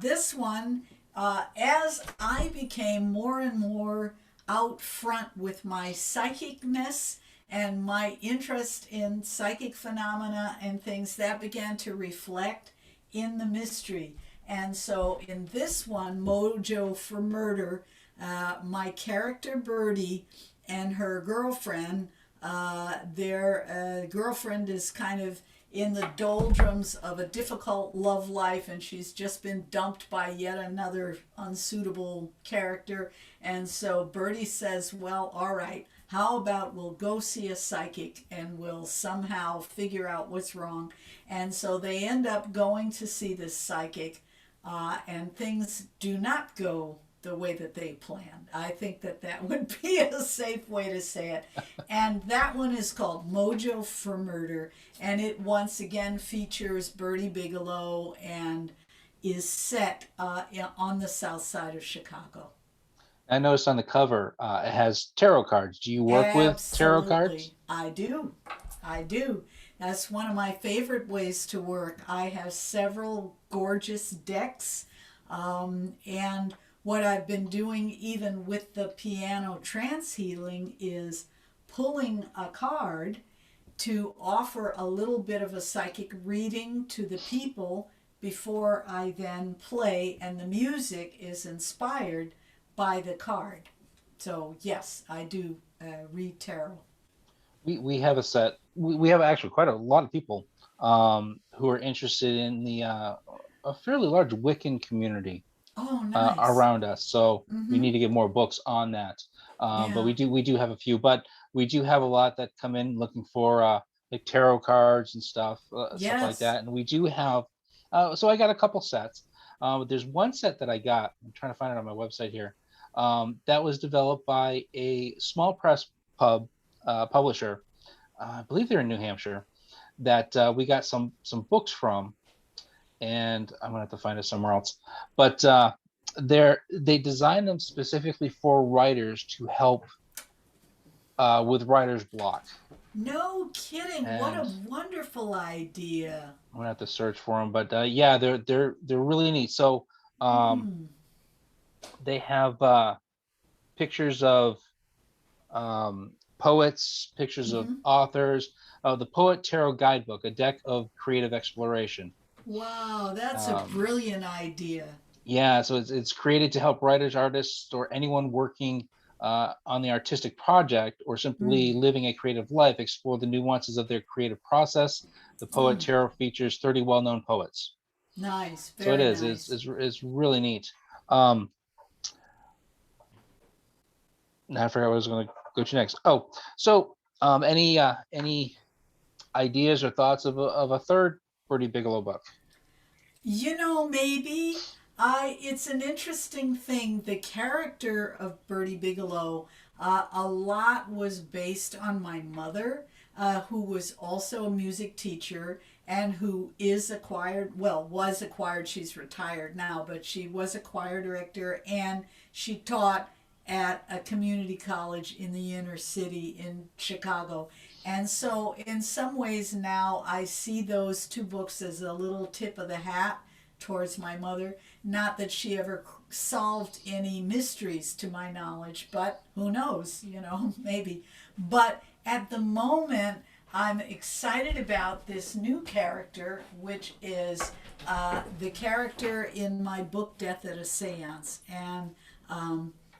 this one, as I became more and more out front with my psychicness and my interest in psychic phenomena and things, that began to reflect in the mystery. And so in this one, Mojo for Murder, my character Birdie and her girlfriend, their girlfriend is kind of in the doldrums of a difficult love life, and she's just been dumped by yet another unsuitable character. And so Birdie says, well, all right, how about we'll go see a psychic and we'll somehow figure out what's wrong. And so they end up going to see this psychic, and things do not go the way that they planned. I think that that would be a safe way to say it. And that one is called Mojo for Murder, and it once again features Bertie Bigelow and is set on the south side of Chicago.
I noticed on the cover it has tarot cards. Do you work with tarot cards?
Absolutely. I do. I do. That's one of my favorite ways to work. I have several gorgeous decks, and what I've been doing, even with the piano trance healing, is pulling a card to offer a little bit of a psychic reading to the people before I then play, and the music is inspired by the card. So, yes, I do read tarot.
We have a set. We have actually quite a lot of people who are interested in the a fairly large Wiccan community
Oh, nice.
around us. So we
Mm-hmm.
need to get more books on that. But
Yeah.
we do have a few. But we do have a lot that come in looking for like tarot cards and stuff like
Yes.
that. And we do have. So I got a couple sets. But there's one set that I got. I'm trying to find it on my website here. That was developed by a small press publisher. I believe they're in New Hampshire. That we got some books from, and I'm gonna have to find it somewhere else. But they designed them specifically for writers to help with writer's block.
No kidding. What
And
a wonderful idea.
I'm gonna have to search for them. But yeah, they're really neat. So um,
Mm.
they have pictures of poets, pictures of
Mm-hmm.
authors. The Poet Tarot Guidebook, a deck of creative exploration.
Wow, that's a
Um,
brilliant idea.
Yeah, so it's created to help writers, artists, or anyone working on the artistic project or simply
Mm.
living a creative life explore the nuances of their creative process. The Poet
Mm.
Tarot features 30 well-known poets.
Nice.
So it
Very
is,
nice.
it's really neat. Um, now I forgot what I was going to go to next. Oh, so any ideas or thoughts of a third Bertie Bigelow book?
Maybe it's an interesting thing. The character of Bertie Bigelow, a lot was based on my mother, who was also a music teacher and who is a choir, well, was a choir, she's retired now, but she was a choir director, and she taught at a community college in the inner city in Chicago. And so, in some ways, now I see those two books as a little tip of the hat towards my mother. Not that she ever solved any mysteries to my knowledge, but who knows, maybe. But at the moment, I'm excited about this new character, which is the character in my book, Death at a Seance. And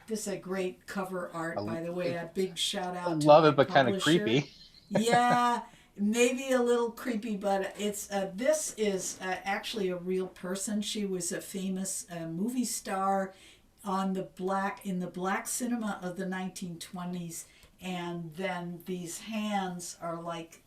this is a great cover art, by the way. A big shout
I
out to
love
my
it, but kind of
publisher.
creepy.
Yeah, maybe a little creepy, but it's this is actually a real person. She was a famous movie star on the black in the black cinema of the 1920s, and then these hands are like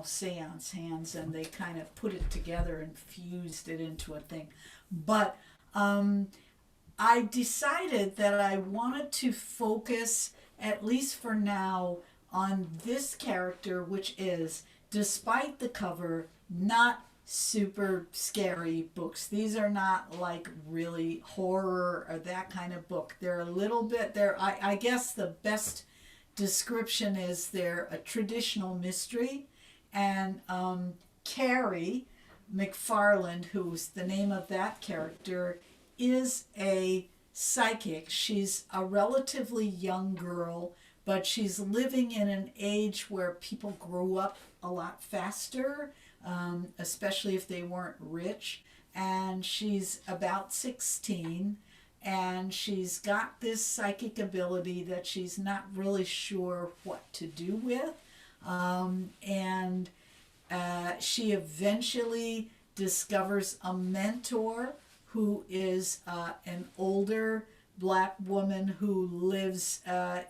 seance hands, and they kind of put it together and fused it into a thing. But I decided that I wanted to focus, at least for now, on this character, which is, despite the cover, not super scary books. These are not like really horror or that kind of book. They're a little bit, I guess the best description is they're a traditional mystery. And Carrie McFarland, who's the name of that character, is a psychic. She's a relatively young girl, but she's living in an age where people grew up a lot faster, especially if they weren't rich. And she's about 16, and she's got this psychic ability that she's not really sure what to do with. And she eventually discovers a mentor who is an older black woman who lives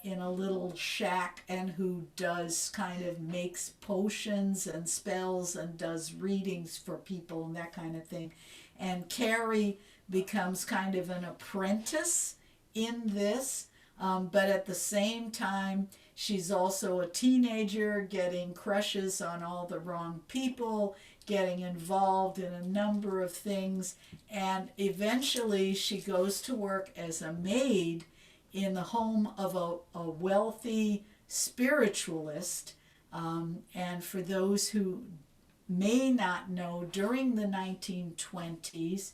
in a little shack and who does kind of makes potions and spells and does readings for people and that kind of thing. And Carrie becomes kind of an apprentice in this, but at the same time, she's also a teenager getting crushes on all the wrong people, getting involved in a number of things, and eventually she goes to work as a maid in the home of a wealthy spiritualist. And for those who may not know, during the 1920s,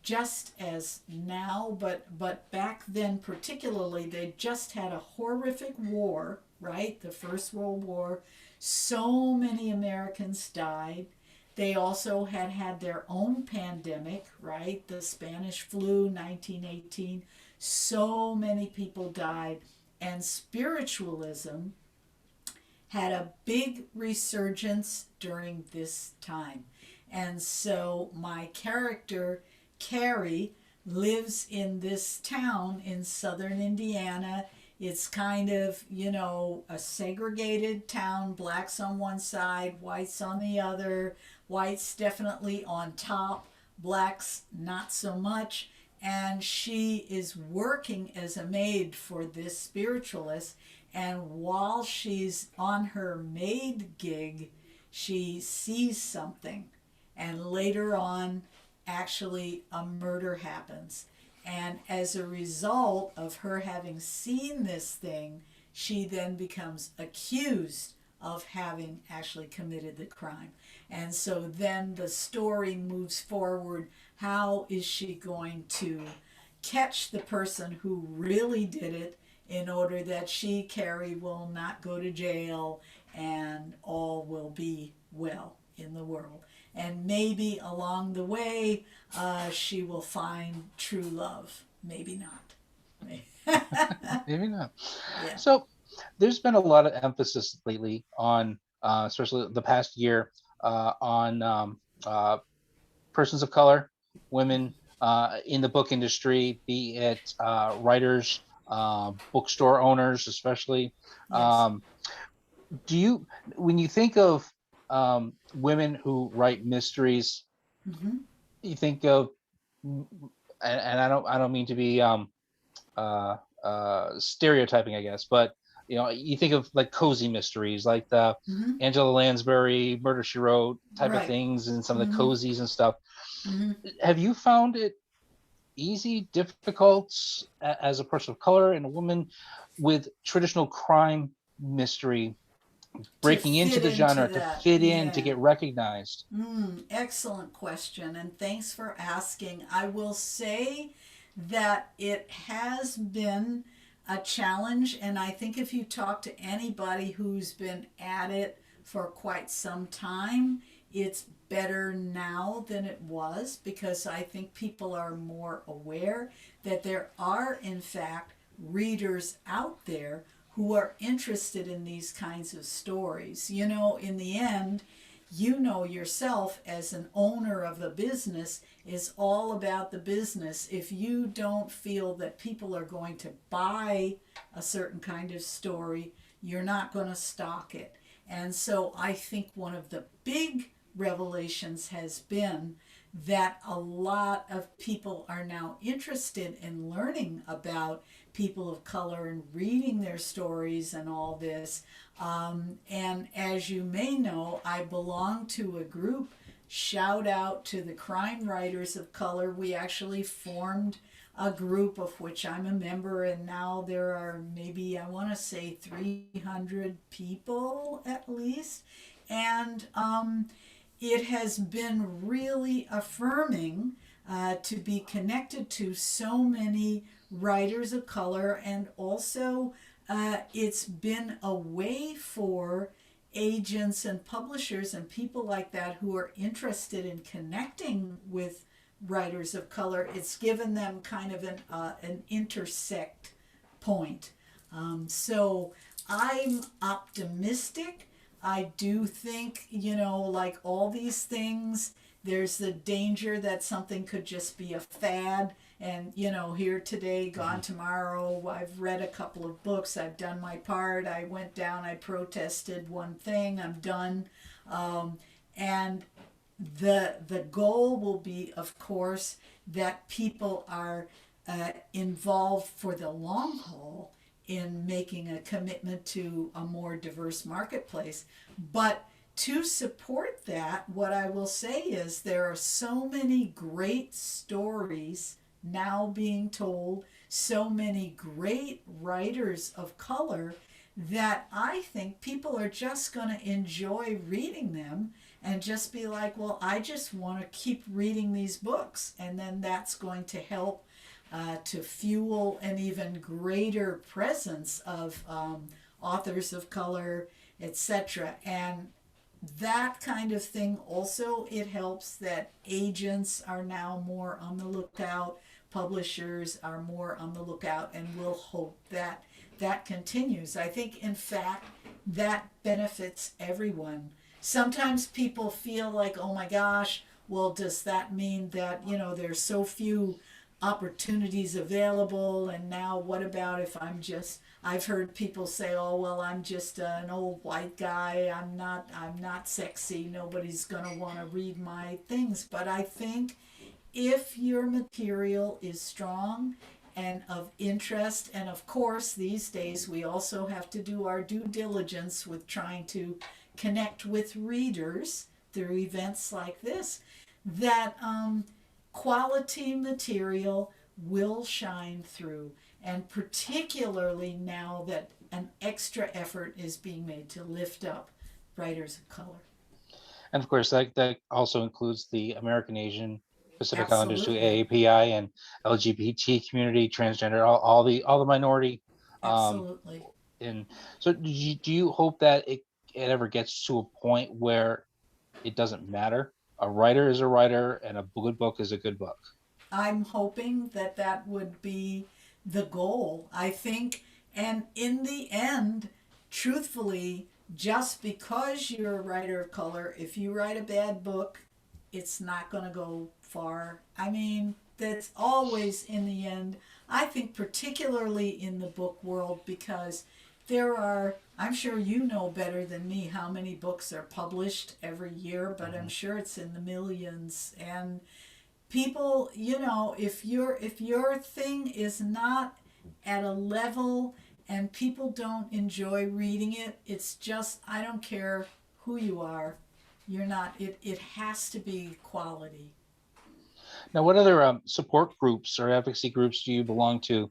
just as now, but back then particularly, they just had a horrific war, right? The First World War. So many Americans died. They also had their own pandemic, right? The Spanish flu, 1918. So many people died. And spiritualism had a big resurgence during this time. And so my character, Carrie, lives in this town in southern Indiana. It's kind of, a segregated town, blacks on one side, whites on the other, whites definitely on top, blacks not so much. And she is working as a maid for this spiritualist. And while she's on her maid gig, she sees something. And later on, actually, a murder happens. And as a result of her having seen this thing, she then becomes accused of having actually committed the crime. And so then the story moves forward. How is she going to catch the person who really did it in order that she, Carrie, will not go to jail and all will be well in the world? And maybe along the way, she will find true love. Maybe not.
Maybe not.
Yeah.
So there's been a lot of emphasis lately on, especially the past year, on persons of color, women in the book industry, be it writers, bookstore owners, especially.
Yes.
Um, do you, when you think of women who write mysteries,
Mm-hmm.
you think of, and I don't mean to be uh, stereotyping, I guess, but you think of like cozy mysteries, like the
Mm-hmm.
Angela Lansbury Murder She Wrote type of
Right.
things, and some of the
Mm-hmm.
cozies and stuff.
Mm-hmm.
Have you found it easy, difficult, as a person of color and a woman with traditional crime mystery
to
breaking into
fit
the
into
genre, to
that.
fit in, to
Yeah.
get recognized?
Excellent question, and thanks for asking. I will say that it has been a challenge, and I think if you talk to anybody who's been at it for quite some time, it's better now than it was, because I think people are more aware that there are, in fact, readers out there who are interested in these kinds of stories. You know, in the end, you know yourself as an owner of the business is all about the business. If you don't feel that people are going to buy a certain kind of story, you're not going to stock it. And so I think one of the big revelations has been that a lot of people are now interested in learning about people of color and reading their stories and all this. And as you may know, I belong to a group. Shout out to the crime writers of color. We actually formed a group of which I'm a member, and now there are maybe, I want to say, 300 people at least. And it has been really affirming to be connected to so many writers of color, and also it's been a way for agents and publishers and people like that who are interested in connecting with writers of color. It's given them kind of an intersect point. So I'm optimistic. I do think, you know, like all these things, there's the danger that something could just be a fad and, you know, here today, gone tomorrow. I've read a couple of books, I've done my part, I went down, I protested one thing, I'm done. And the goal will be, of course, that people are involved for the long haul in making a commitment to a more diverse marketplace. But to support that, what I will say is there are so many great stories now being told, so many great writers of color, that I think people are just going to enjoy reading them and just be like, well, I just want to keep reading these books. And then that's going to help to fuel an even greater presence of authors of color, etc. And that kind of thing also, it helps that agents are now more on the lookout, publishers are more on the lookout, and we'll hope that that continues. I think, in fact, that benefits everyone. Sometimes people feel like, oh my gosh, well, does that mean that, you know, there's so few opportunities available, and now what about if I've heard people say, oh well, I'm just an old white guy, I'm not sexy, nobody's going to want to read my things. But I think if your material is strong and of interest, and of course these days we also have to do our due diligence with trying to connect with readers through events like this, that quality material will shine through. And particularly now that an extra effort is being made to lift up writers of color.
And of course, that also includes the American Asian Pacific Islanders, to
Absolutely.
AAPI, and LGBT community, transgender, all the minority. Um,
Absolutely.
and so, do you hope that it ever gets to a point where it doesn't matter? A writer is a writer, and a good book is a good book.
I'm hoping that that would be the goal, I think. And in the end, truthfully, just because you're a writer of color, if you write a bad book, it's not going to go far. I mean, that's always in the end. I think, particularly in the book world, because there are, I'm sure you know better than me how many books are published every year, but I'm
Mhm.
sure it's in the millions. And people, you know, if your thing is not at a level and people don't enjoy reading it, it's just, I don't care who you are, you're not, it has to be quality.
Now, what other support groups or advocacy groups do you belong to?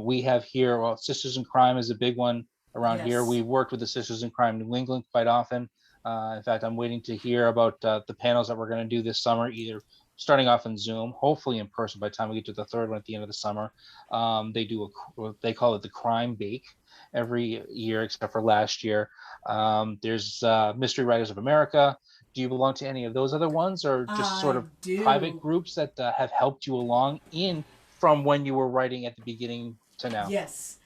We have here, well, Sisters in Crime is a big one. around here.
Yes.
We worked with the Sisters in Crime New England quite often. In fact, I'm waiting to hear about the panels that we're going to do this summer, either starting off in Zoom, hopefully in person by the time we get to the third one at the end of the summer. They do they call it the Crime Bake every year, except for last year. There's Mystery Writers of America. Do you belong to any of those other ones, or just sort
I
of private
do.
groups that have helped you along in from when you were writing at the beginning to now?
Yes.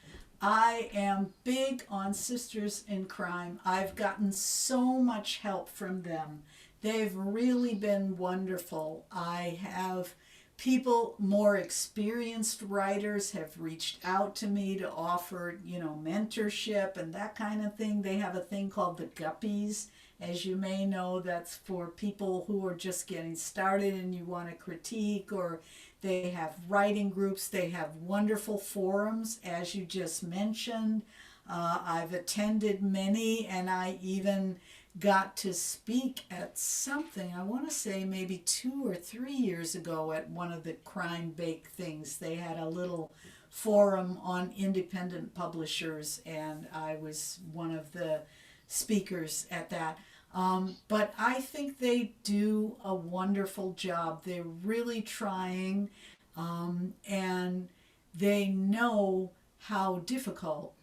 I am big on Sisters in Crime. I've gotten so much help from them. They've really been wonderful. I have people, more experienced writers, have reached out to me to offer, mentorship and that kind of thing. They have a thing called the Guppies. As you may know, that's for people who are just getting started and you want to critique, or they have writing groups. They have wonderful forums, as you just mentioned. I've attended many, and I even got to speak at something, I want to say maybe 2 or 3 years ago, at one of the Crime Bake things. They had a little forum on independent publishers, and I was one of the speakers at that. But I think they do a wonderful job. They're really trying, and they know how difficult.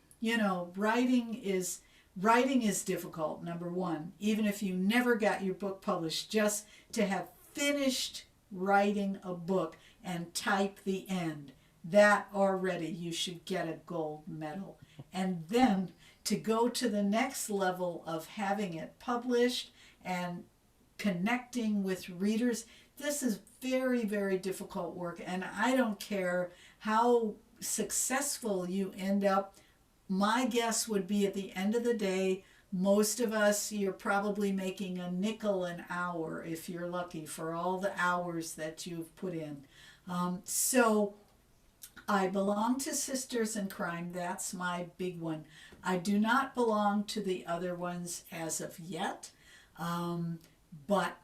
Writing is difficult. Number one, even if you never got your book published, just to have finished writing a book and type the end, that already you should get a gold medal. And then to go to the next level of having it published and connecting with readers, this is very, very difficult work. And I don't care how successful you end up. My guess would be, at the end of the day, most of us, you're probably making a nickel an hour, if you're lucky, for all the hours that you've put in. So I belong to Sisters in Crime. That's my big one. I do not belong to the other ones as of yet, but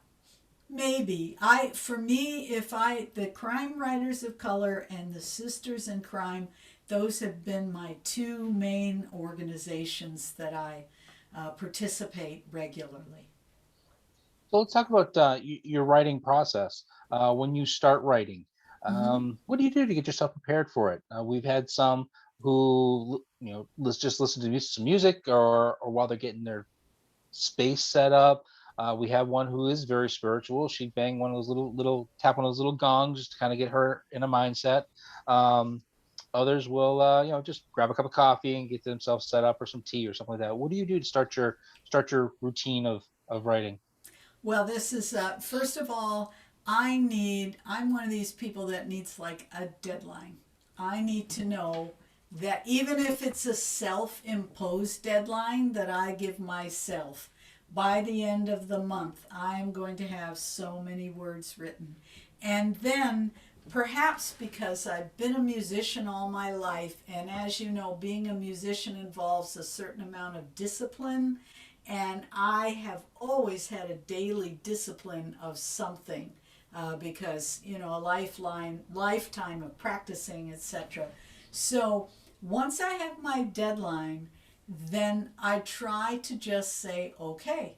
maybe. For me, the Crime Writers of Color and the Sisters in Crime, those have been my two main organizations that I participate regularly.
So let's talk about your writing process. When you start writing,
Mm-hmm.
what do you do to get yourself prepared for it? We've had some who, let's just listen to some music, or while they're getting their space set up. We have one who is very spiritual. She'd bang one of those little tap one of those little gongs just to kind of get her in a mindset. Um, Others will, just grab a cup of coffee and get themselves set up, or some tea or something like that. What do you do to start your routine of writing?
Well, this is, first of all, I'm one of these people that needs like a deadline. I need to know that even if it's a self imposed deadline that I give myself, by the end of the month, I'm going to have so many words written. And then, perhaps because I've been a musician all my life, and as you know, being a musician involves a certain amount of discipline, and I have always had a daily discipline of something, because a lifetime of practicing, etc. So once I have my deadline, then I try to just say, okay,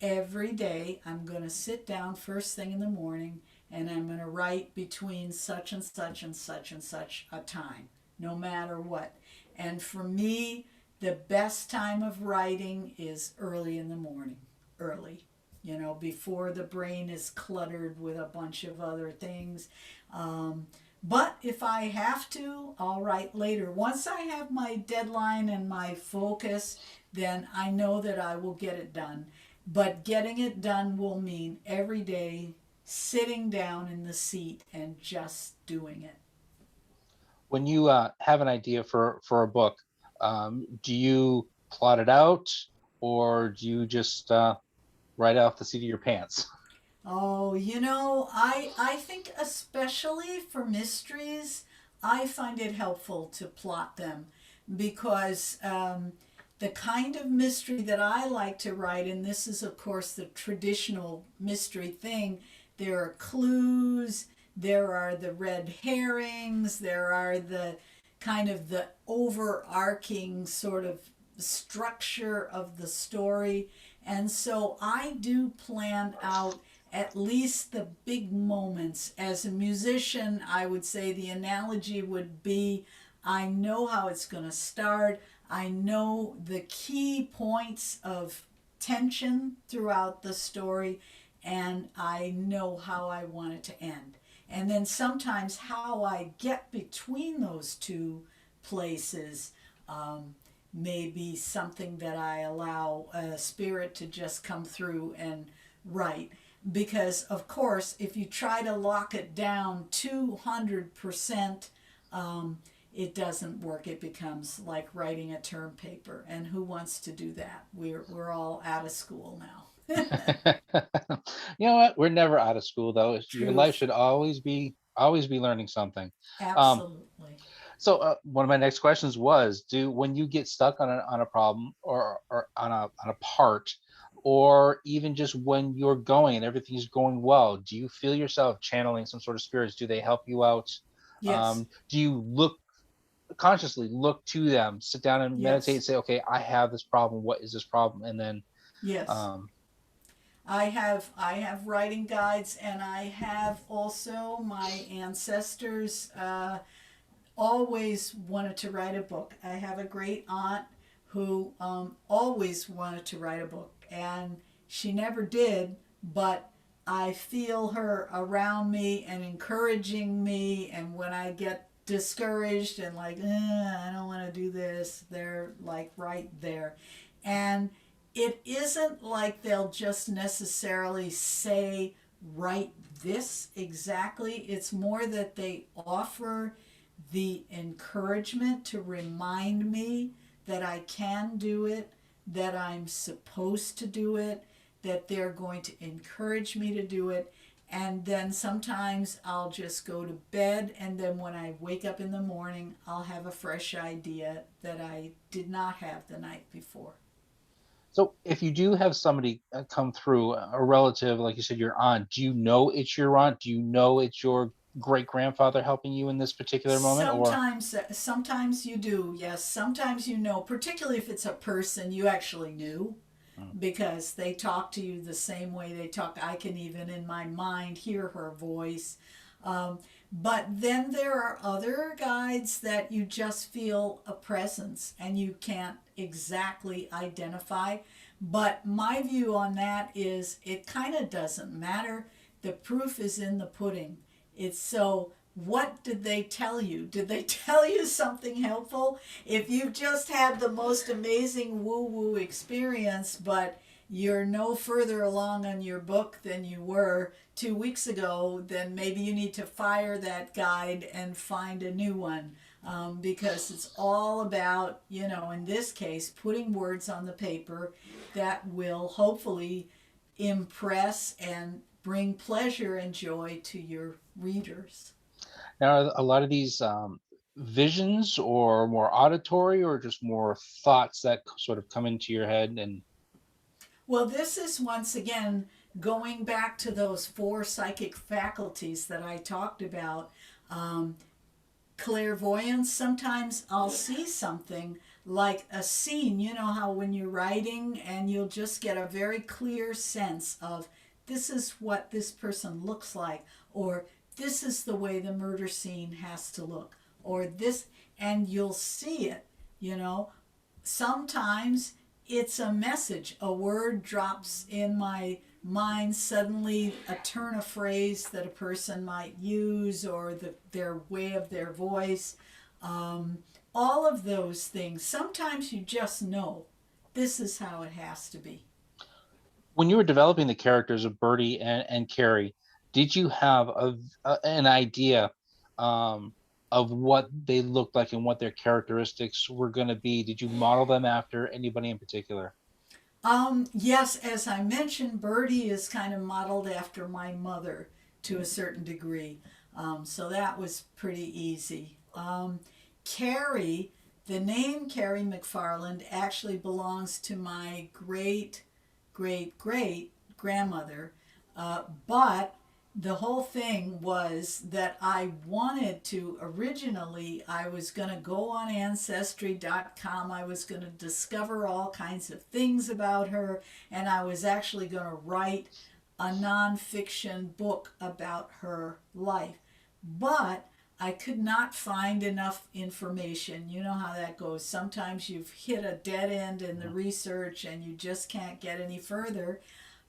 every day I'm going to sit down first thing in the morning, and I'm going to write between such and such and such and such a time, no matter what. And for me, the best time of writing is early in the morning, early, before the brain is cluttered with a bunch of other things. But if I have to, I'll write later. Once I have my deadline and my focus, then I know that I will get it done. But getting it done will mean every day sitting down in the seat and just doing it.
When you have an idea for a book, do you plot it out, or do you just write off the seat of your pants?
Oh, I think especially for mysteries, I find it helpful to plot them, because the kind of mystery that I like to write, and this is, of course, the traditional mystery thing, there are clues, there are the red herrings, there are the kind of the overarching sort of structure of the story. And so I do plan out at least the big moments. As a musician, I would say the analogy would be I know how it's going to start, I know the key points of tension throughout the story, and I know how I want it to end. And then sometimes how I get between those two places um, may be something that I allow a spirit to just come through and write. Because, of course, if you try to lock it down 200%, it doesn't work. It becomes like writing a term paper. And who wants to do that? We're all out of school now.
You know what? We're never out of school though. Your life
Truth.
should always be learning something. Um,
Absolutely.
so one of my next questions was, do when you get stuck on a problem or on a part, or even just when you're going and everything's going well, do you feel yourself channeling some sort of spirits? Do they help you out?
Yes.
Do you look consciously look to them, sit down and meditate and
Yes.
say, okay, I have this problem. What is this problem? And then,
Yes.
um,
I have writing guides, and I have also my ancestors always wanted to write a book. I have a great aunt who always wanted to write a book, and she never did, but I feel her around me and encouraging me. And when I get discouraged and like, I don't want to do this, they're like right there. And it isn't like they'll just necessarily say, write this exactly. It's more that they offer the encouragement to remind me that I can do it, that I'm supposed to do it, that they're going to encourage me to do it. And then sometimes I'll just go to bed, and then when I wake up in the morning, I'll have a fresh idea that I did not have the night before.
so if you do have somebody come through, a relative, like you said, your aunt, do you know it's your aunt? Do you know it's your great grandfather helping you in this particular moment? Or
Sometimes you do, yes. Sometimes you know, particularly if it's a person you actually knew,
mm,
because they talk to you the same way they talk. I can even in my mind hear her voice. Um, but then there are other guides that you just feel a presence and you can't exactly identify. But my view on that is it kind of doesn't matter. The proof is in the pudding. It's so what did they tell you? Did they tell you something helpful? If you've just had the most amazing woo woo experience, but you're no further along on your book than you were 2 weeks ago, then maybe you need to fire that guide and find a new one. Because it's all about, in this case, putting words on the paper that will hopefully impress and bring pleasure and joy to your readers.
now, are a lot of these visions or more auditory or just more thoughts that sort of come into your head? And
Well, this is once again going back to those four psychic faculties that I talked about. Um, Clairvoyance, sometimes I'll see something like a scene. You know how when you're writing and you'll just get a very clear sense of this is what this person looks like, or this is the way the murder scene has to look, or this, and you'll see it, you know. Sometimes it's a message. A word drops in my mind suddenly, a turn of phrase that a person might use, or their way of their voice. Um, all of those things. Sometimes you just know this is how it has to be.
when you were developing the characters of Birdie and Carrie, did you have an idea um, of what they looked like and what their characteristics were going to be? Did you model them after anybody in particular?
Yes, as I mentioned, Birdie is kind of modeled after my mother to a certain degree. So that was pretty easy. Carrie, the name Carrie McFarland actually belongs to my great grandmother, but The whole thing was that I wanted to originally, I was going to go on ancestry.com. I was going to discover all kinds of things about her, and I was actually going to write a nonfiction book about her life. But I could not find enough information. You know how that goes. Sometimes you've hit a dead end in the research and you just can't get any further.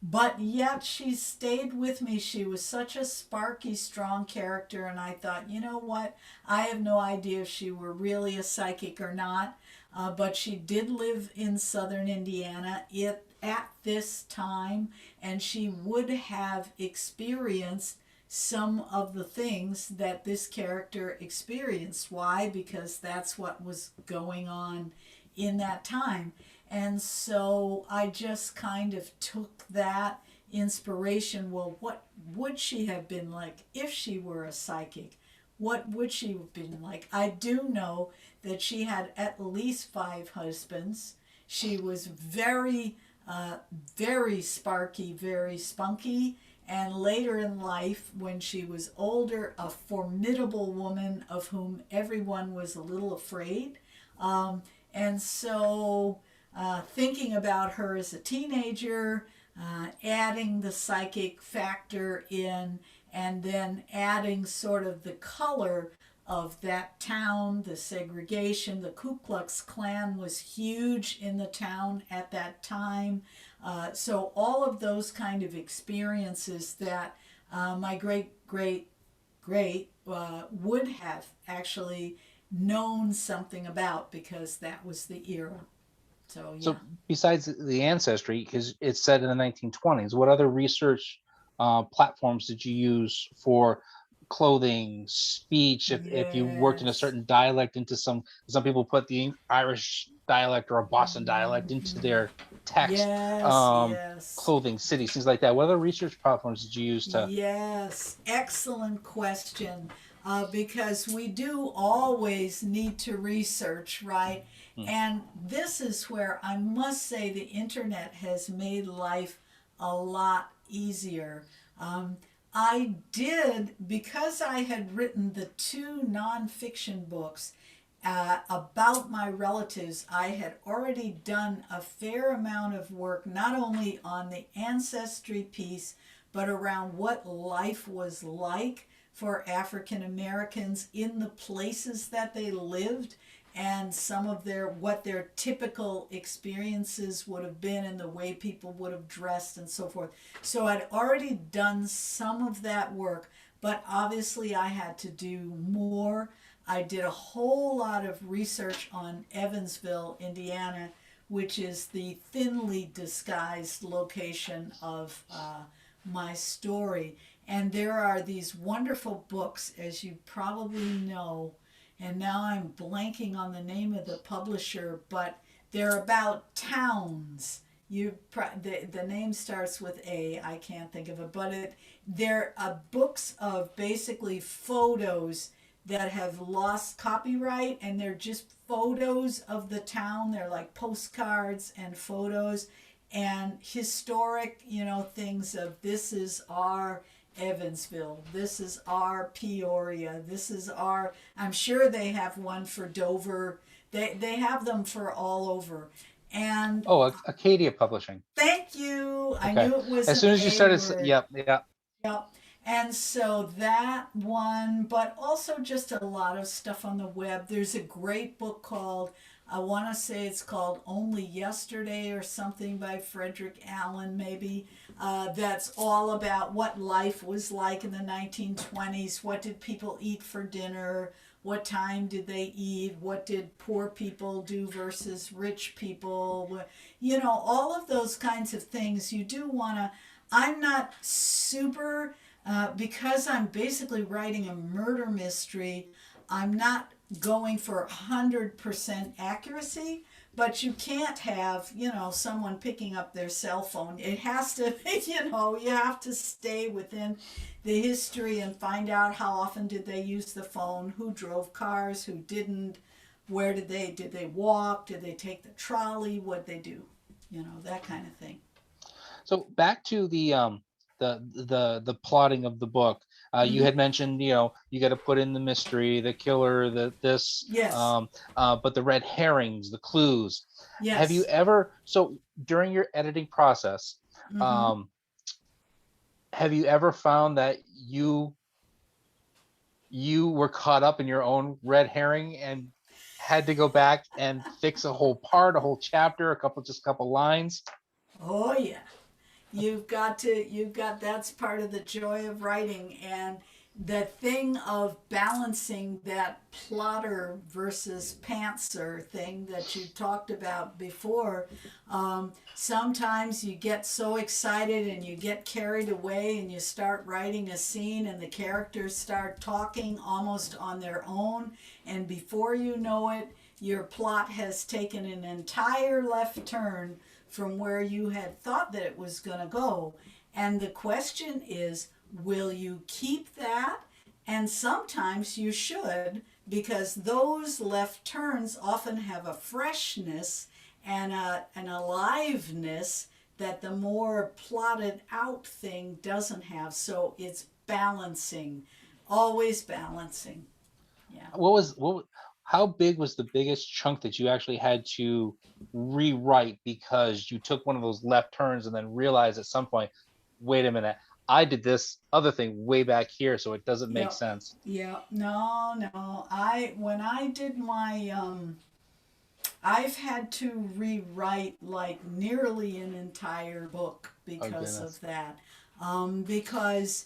But yet she stayed with me. She was such a sparky, strong character, and I thought, you know what? I have no idea if she were really a psychic or not, but she did live in southern Indiana at this time, and she would have experienced some of the things that this character experienced. Why? Because that's what was going on in that time. And so I just kind of took that inspiration. Well, what would she have been like if she were a psychic? What would she have been like? I do know that she had at least 5 husbands. She was very sparky, very spunky. And later in life, when she was older, a formidable woman of whom everyone was a little afraid. And so, thinking about her as a teenager, adding the psychic factor in, and then adding sort of the color of that town, the segregation. The Ku Klux Klan was huge in the town at that time. So all of those kind of experiences that my great would have actually known something about, because that was the era. So yeah.
So besides the ancestry, because it's said in the 1920s, what other research platforms did you use for clothing, speech? If you worked in a
Yes.
certain dialect into some people put the Irish dialect or a Boston dialect into their text,
Yes, yes.
clothing, cities, things like that. What other research platforms did you use to?
Yes, excellent question. Because we do always need to research, right?
Hmm.
And this is where I must say the internet has made life a lot easier. Um, I did, because I had written the 2 nonfiction books about my relatives. I had already done a fair amount of work, not only on the ancestry piece, but around what life was like for African Americans in the places that they lived, and some of their what their typical experiences would have been, and the way people would have dressed and so forth. So I'd already done some of that work, but obviously I had to do more. I did a whole lot of research on Evansville, Indiana, which is the thinly disguised location of my story. And there are these wonderful books, as you probably know, and now I'm blanking on the name of the publisher, but they're about towns. The name starts with A. I can't think of it, but they're books of basically photos that have lost copyright, and they're just photos of the town. They're like postcards and photos and historic, things of, this is our Evansville, this is our Peoria, this is our, I'm sure they have one for Dover. They have them for all over. And
Oh, Acadia Publishing.
thank you. I
Okay.
knew it was
As
an
soon as you
A
started,
word.
yep, yeah.
Yep. And so that one, but also just a lot of stuff on the web. There's a great book called, I want to say it's called Only Yesterday or something, by Frederick Allen, maybe. That's all about what life was like in the 1920s. What did people eat for dinner? What time did they eat? What did poor people do versus rich people? All of those kinds of things. You do want to. I'm not super, because I'm basically writing a murder mystery, I'm not going for 100% accuracy, but you can't have, someone picking up their cell phone. It has to, you have to stay within the history and find out how often did they use the phone, who drove cars, who didn't, where did they walk, did they take the trolley, what they do, that kind of thing.
So back to the the plotting of the book. You
Mm-hmm.
had mentioned, you got to put in the mystery, the killer, the this,
Yes.
but the red herrings, the clues. Have you
Yes.
ever, so during your editing process,
Mm-hmm.
um, have you ever found that you were caught up in your own red herring and had to go back and fix a whole part, a whole chapter, just a couple lines?
Oh yeah. You've got that's part of the joy of writing, and the thing of balancing that plotter versus pantser thing that you talked about before. Sometimes you get so excited and you get carried away and you start writing a scene and the characters start talking almost on their own, and before you know it, your plot has taken an entire left turn from where you had thought that it was going to go. And the question is, will you keep that? And sometimes you should, because those left turns often have a freshness and an aliveness that the more plotted out thing doesn't have. So it's balancing, always balancing. Yeah.
What how big was the biggest chunk that you actually had to rewrite because you took one of those left turns and then realized at some point, wait a minute, I did this other thing way back here, so it doesn't make
Yep.
sense.
Yep. No, no. When I did my I've had to rewrite like nearly an entire book
Oh
because of
goodness.
that. Because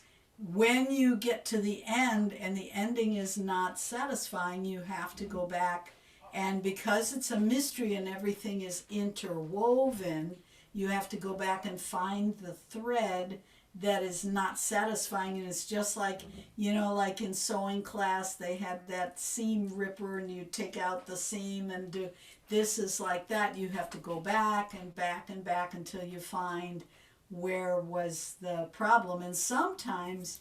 when you get to the end and the ending is not satisfying, you have to go back. And because it's a mystery and everything is interwoven, you have to go back and find the thread that is not satisfying. And it's just like, like in sewing class, they had that seam ripper and you take out the seam and do this is like that. You have to go back and back and back until you find where was the problem. And sometimes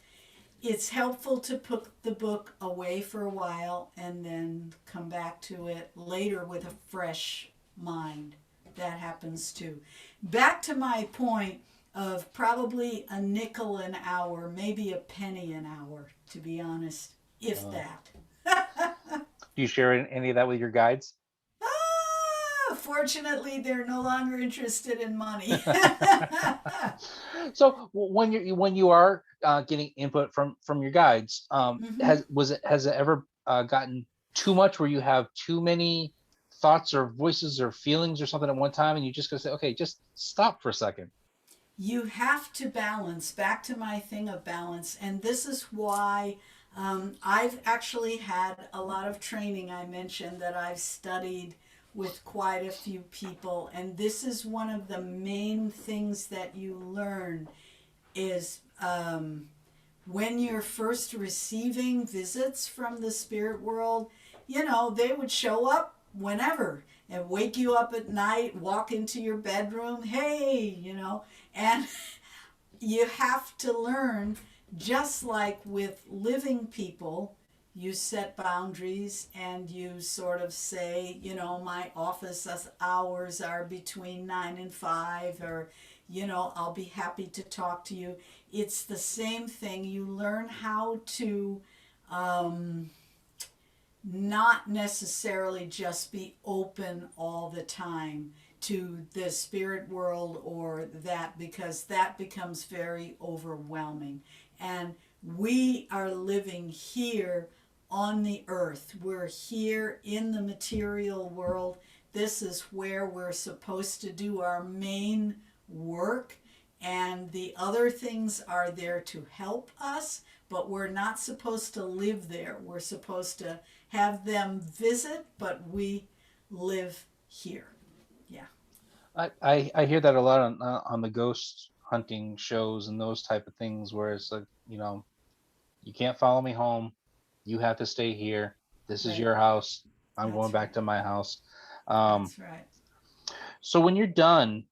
it's helpful to put the book away for a while and then come back to it later with a fresh mind. That happens too. Back to my point of probably a nickel an hour, maybe a penny an hour, to be honest, if
Uh,
that.
do you share any of that with your guides?
Fortunately, they're no longer interested in money.
So when you are getting input from your guides,
Mm-hmm.
has it ever gotten too much where you have too many thoughts or voices or feelings or something at one time, and you just gotta say, okay, just stop for a second.
You have to balance. Back to my thing of balance, and this is why I've actually had a lot of training. I mentioned that I've studied with quite a few people, and this is one of the main things that you learn is when you're first receiving visits from the spirit world, they would show up whenever and wake you up at night, walk into your bedroom, hey, and you have to learn, just like with living people, you set boundaries and you sort of say, my office hours are between 9 and 5, or, I'll be happy to talk to you. It's the same thing. You learn how to um, not necessarily just be open all the time to the spirit world or that, because that becomes very overwhelming. And we are living here on the earth. We're here in the material world. This is where we're supposed to do our main work, and the other things are there to help us, but we're not supposed to live there. We're supposed to have them visit, but we live here. Yeah.
I hear that a lot on the ghost hunting shows and those type of things where it's like, you can't follow me home. You have to stay here. This is
Right.
your house. I'm going
That's
back
right.
to my house. Um,
That's right.
so when you're done,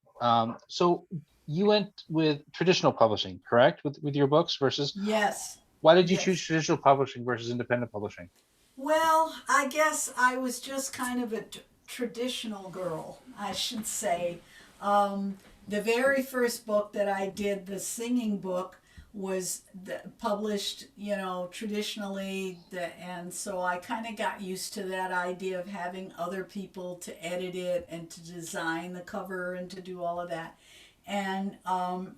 so you went with traditional publishing, correct? With your books versus,
Yes.
why did you choose
Yes.
traditional publishing versus independent publishing?
Well, I guess I was just kind of a traditional girl, I should say. Um, The very first book that I did, the singing book, was published, traditionally, and so I kind of got used to that idea of having other people to edit it and to design the cover and to do all of that. And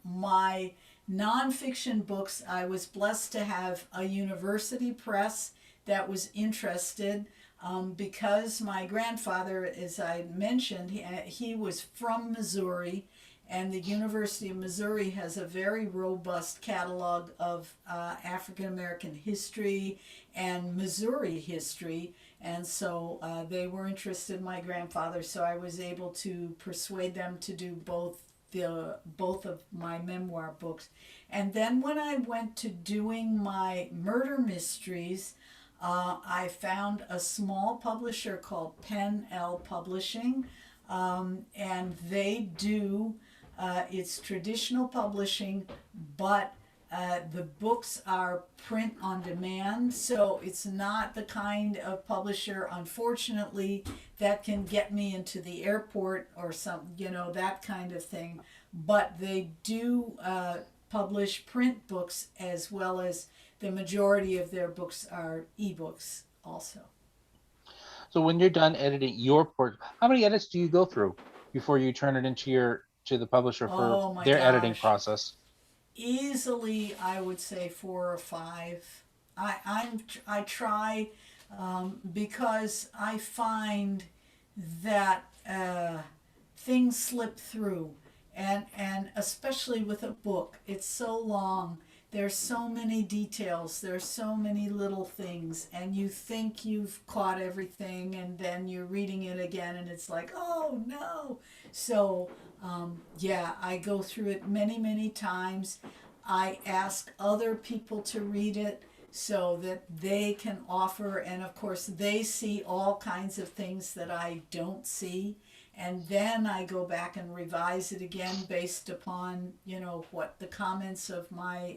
my nonfiction books, I was blessed to have a university press that was interested, because my grandfather, as I mentioned, he was from Missouri, and the University of Missouri has a very robust catalog of African American history and Missouri history. And so they were interested in my grandfather, so I was able to persuade them to do both of my memoir books. And then when I went to doing my murder mysteries, I found a small publisher called Pen L Publishing, and they do, it's traditional publishing, but the books are print on demand, so it's not the kind of publisher, unfortunately, that can get me into the airport or that kind of thing. But they do publish print books, as well as the majority of their books are ebooks also.
So when you're done editing your port, how many edits do you go through before you turn it to the publisher for
Oh my
their editing
gosh.
process?
Easily, I would say 4 or 5. I try, because I find that things slip through, and especially with a book, it's so long. There's so many details. There's so many little things, and you think you've caught everything, and then you're reading it again, and it's like, oh no. So yeah, I go through it many, many times. I ask other people to read it so that they can offer, and of course, they see all kinds of things that I don't see. And then I go back and revise it again based upon, what the comments of my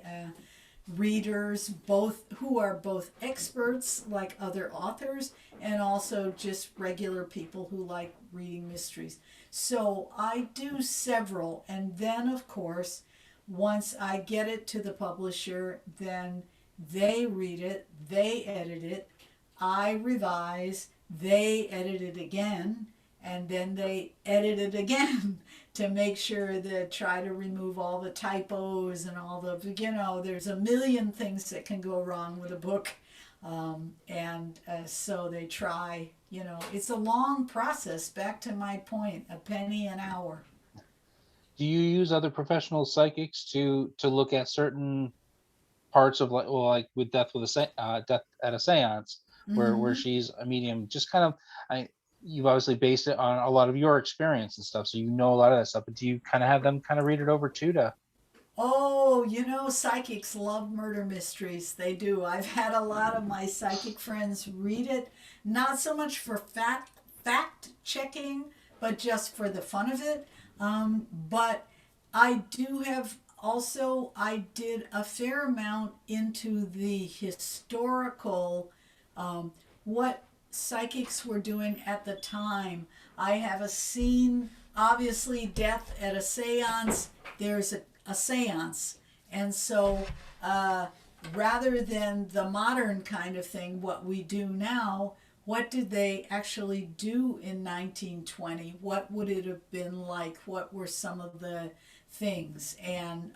readers, both who are both experts like other authors, and also just regular people who like reading mysteries. So I do several, and then of course, once I get it to the publisher, then they read it, they edit it, I revise, they edit it again, and then they edit it again to make sure that try to remove all the typos and all the, there's a million things that can go wrong with a book. And so they try, it's a long process. Back to my point, a penny an hour.
Do you use other professional psychics to look at certain parts of, like with death at a séance, where
Mm-hmm.
she's a medium? Just kind of, you've obviously based it on a lot of your experience and stuff, so you know a lot of that stuff. But do you kind of have them kind of read it over too to?
Oh, psychics love murder mysteries. They do. I've had a lot of my psychic friends read it, not so much for fact checking, but just for the fun of it. But I do have also, I did a fair amount into the historical, what psychics were doing at the time. I have a scene, obviously, death at a seance. There's a seance. And so, rather than the modern kind of thing, what we do now, what did they actually do in 1920? What would it have been like? What were some of the things? And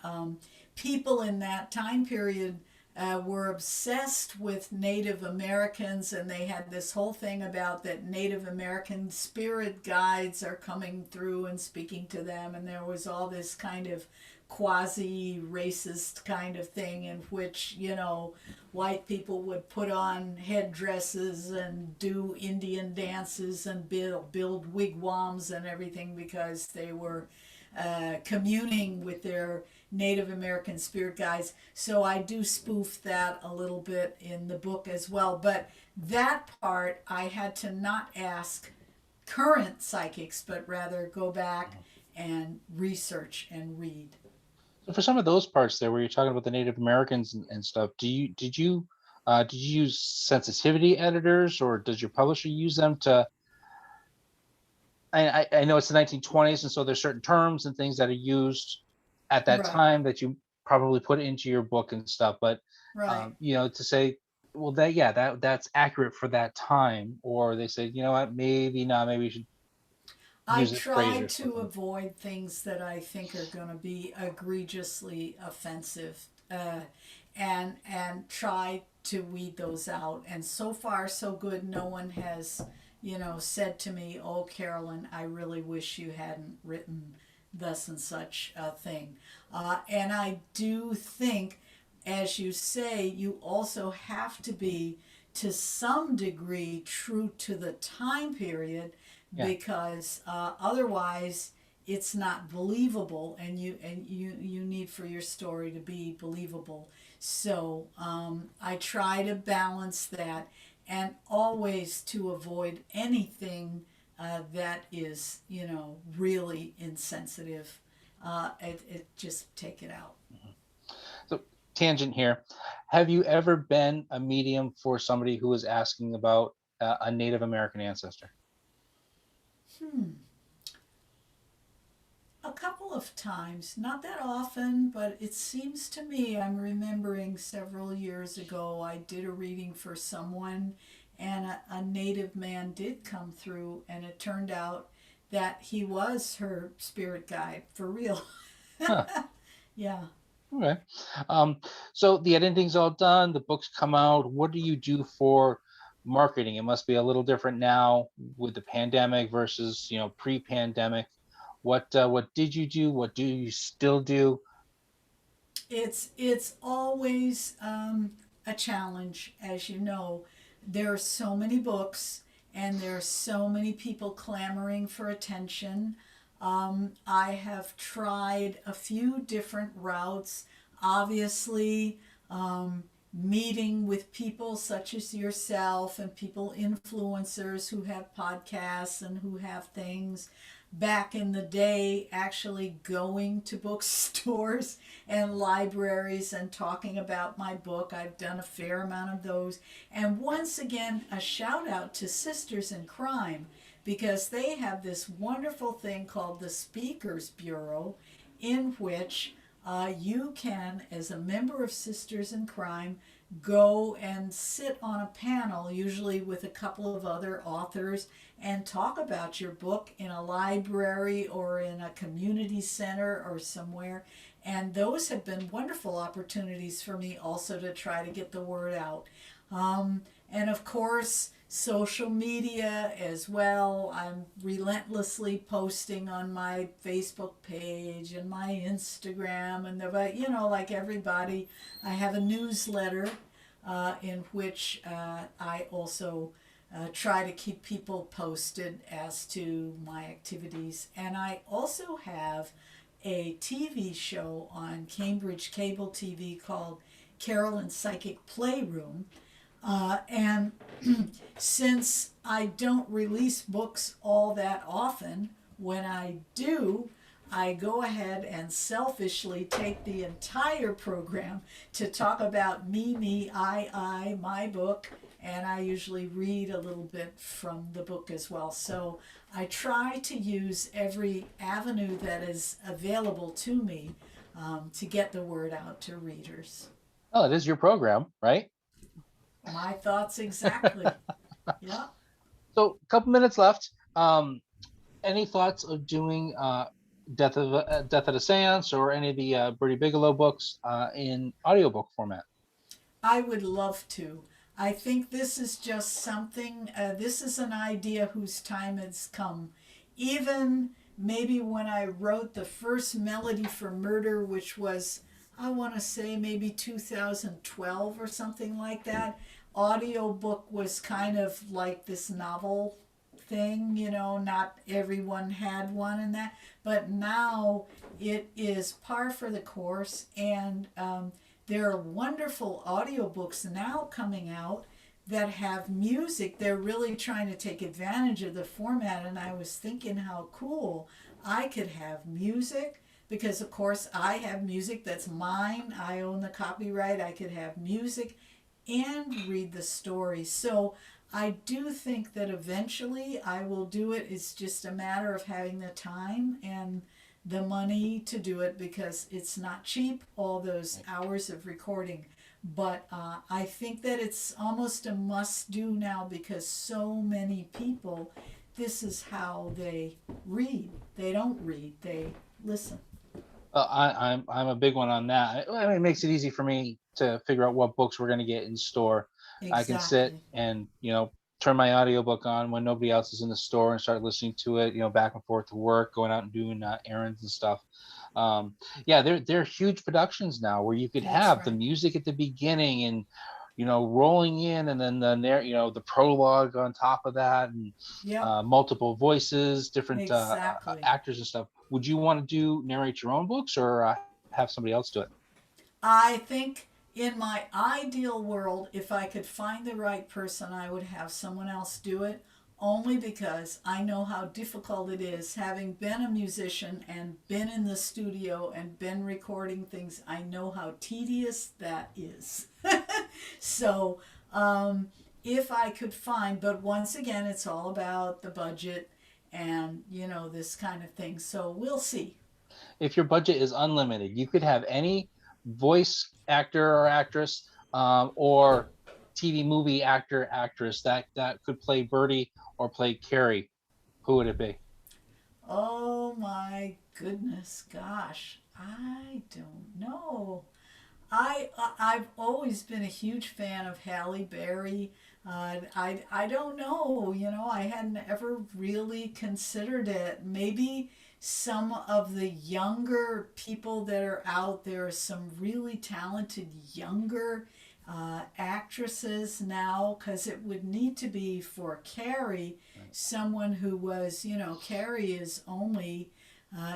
people in that time period were obsessed with Native Americans, and they had this whole thing about that Native American spirit guides are coming through and speaking to them, and there was all this kind of quasi-racist kind of thing in which, white people would put on headdresses and do Indian dances and build wigwams and everything because they were communing with their Native American spirit guides. So I do spoof that a little bit in the book as well. But that part I had to not ask current psychics, but rather go back and research and read.
So for some of those parts there, where you're talking about the Native Americans and stuff, did you use sensitivity editors, or does your publisher use them to I know it's the 1920s, and so there's certain terms and things that are used at that
Right,
time that you probably put into your book and stuff. But
right.
to say, well, that's accurate for that time, or they say, you know what, maybe not, maybe you should
I
use this phrase
try
or
to
something.
avoid things that I think are going to be egregiously offensive, and try to weed those out. And so far, so good. No one has, said to me, "Oh, Carolyn, I really wish you hadn't written thus and such a thing." And I do think, as you say, you also have to be to some degree true to the time period,
Yeah.
because otherwise it's not believable, and you need for your story to be believable. So I try to balance that, and always to avoid anything that is really insensitive. It just take it out.
So, tangent here. Have you ever been a medium for somebody who is asking about a Native American ancestor?
Hmm. A couple of times, not that often, but it seems to me, I'm remembering several years ago, I did a reading for someone, and a native man did come through, and it turned out that he was her spirit guide for real.
Huh.
Yeah.
Okay. Um, so the editing's all done, the books come out. What do you do for marketing? It must be a little different now with the pandemic versus, pre-pandemic. What did you do? What do you still do?
It's always a challenge, as you know. There are so many books, and there are so many people clamoring for attention. I have tried a few different routes. Obviously, meeting with people such as yourself and people influencers who have podcasts and who have things. Back in the day, actually going to bookstores and libraries and talking about my book. I've done a fair amount of those. And once again, a shout out to Sisters in Crime, because they have this wonderful thing called the Speakers Bureau, in which you can, as a member of Sisters in Crime, go and sit on a panel, usually with a couple of other authors, and talk about your book in a library or in a community center or somewhere. And those have been wonderful opportunities for me also to try to get the word out. And of course, social media as well. I'm relentlessly posting on my Facebook page and my Instagram, and like everybody, I have a newsletter in which I also try to keep people posted as to my activities. And I also have a TV show on Cambridge Cable TV called Carolyn's Psychic Playroom. And since I don't release books all that often, when I do, I go ahead and selfishly take the entire program to talk about me, my book, and I usually read a little bit from the book as well. So I try to use every avenue that is available to me to get the word out to readers.
Oh, it is your program, right?
My thoughts exactly. Yeah.
So a couple minutes left. Any thoughts of doing Death at a Seance or any of the Bertie Bigelow books in audiobook format?
I would love to. I think this is just something, this is an idea whose time has come. Even maybe when I wrote the first Melody for Murder, which was, I want to say, maybe 2012 or something like that, audiobook was kind of like this novel thing, not everyone had one and that. But now it is par for the course, and there are wonderful audiobooks now coming out that have music. They're really trying to take advantage of the format, and I was thinking how cool I could have music, because of course I have music that's mine. I own the copyright. I could have music and read the story. So I do think that eventually I will do it. It's just a matter of having the time and the money to do it because it's not cheap, all those hours of recording. But I think that it's almost a must do now because so many people, this is how they read. They don't read, they listen.
I'm a big one on that. It makes it easy for me to figure out what books we're going to get in store. I can sit
Exactly.
and turn my audiobook on when nobody else is in the store and start listening to it. Back and forth to work, going out and doing errands and stuff. Yeah, they're huge productions now where you could
That's
have the
right.
music at the beginning and rolling in, and then the prologue on top of that, and
Yep,
multiple voices, different
exactly.
actors and stuff. Would you want to narrate your own books, or have somebody else do it?
I think in my ideal world, if I could find the right person, I would have someone else do it, only because I know how difficult it is. Having been a musician and been in the studio and been recording things, I know how tedious that is. So, if I could find, but once again, it's all about the budget and, this kind of thing. So we'll see.
If your budget is unlimited, you could have any voice actor or actress, or TV movie actor actress that could play Birdie or play Carrie. Who would it be?
Oh my goodness, gosh, I don't know. I've always been a huge fan of Halle Berry. I don't know. I hadn't ever really considered it. Maybe some of the younger people that are out there, some really talented younger actresses now, because it would need to be for Carrie, someone who was, Carrie is only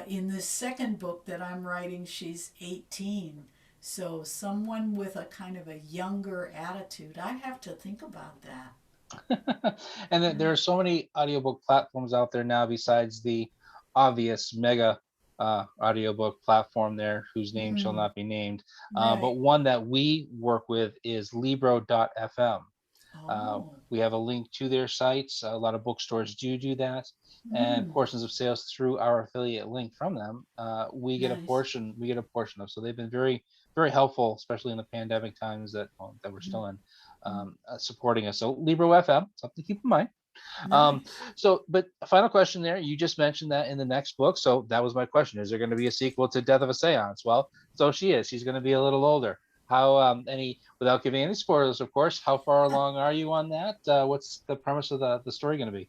in this second book that I'm writing, she's 18. So someone with a kind of a younger attitude. I have to think about that.
And
Yeah.
there are so many audiobook platforms out there now besides the obvious mega audiobook platform there, whose name shall
Mm,
not be named. But
right.
one that we work with is Libro.fm.
Oh.
We have a link to their sites. A lot of bookstores do that, and
Mm,
portions of sales through our affiliate link from them, we get a
nice.
portion. We get a portion of. So they've been very helpful, especially in the pandemic times that we're
Mm,
still in,
mm,
supporting us. So Libro FM, something to keep in mind. Um,
nice.
but a final question there. You just mentioned that in the next book. So that was my question. Is there going to be a sequel to Death of a Seance? Well, so she is. She's going to be a little older. How, without giving any spoilers, of course, how far along are you on that? What's the premise of the story going to be?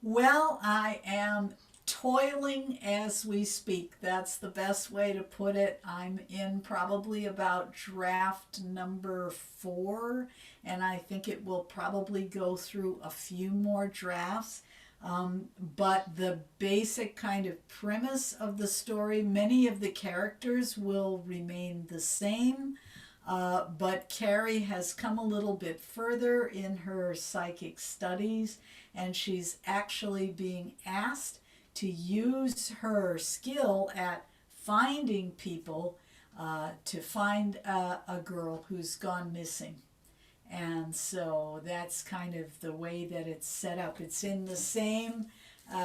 Well, I am toiling as we speak. That's the best way to put it. I'm in probably about draft number 4, and I think it will probably go through a few more drafts. But the basic kind of premise of the story, many of the characters will remain the same. But Carrie has come a little bit further in her psychic studies, and she's actually being asked to use her skill at finding people to find a girl who's gone missing. And so that's kind of the way that it's set up. It's in the same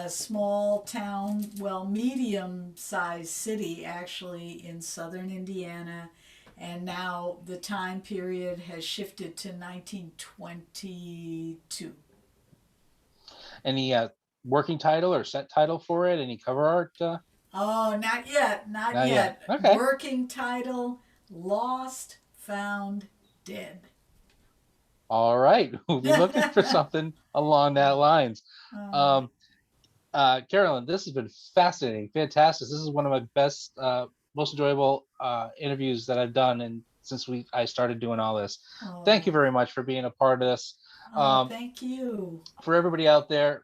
small town, well, medium sized city actually in southern Indiana. And now the time period has shifted to 1922.
Any working title or set title for it? Any cover art?
Oh, not yet, not
Not yet.
yet.
Okay.
Working title: Lost, Found, Dead.
All right. We'll be looking for something along that lines.
uh,
Um, Carolyn, this has been fascinating, fantastic. This is one of my best, most enjoyable interviews that I've done, and since I started doing all this. Thank you
oh,
very much for being a part of this.
oh,
Um,
thank you.
for everybody out there,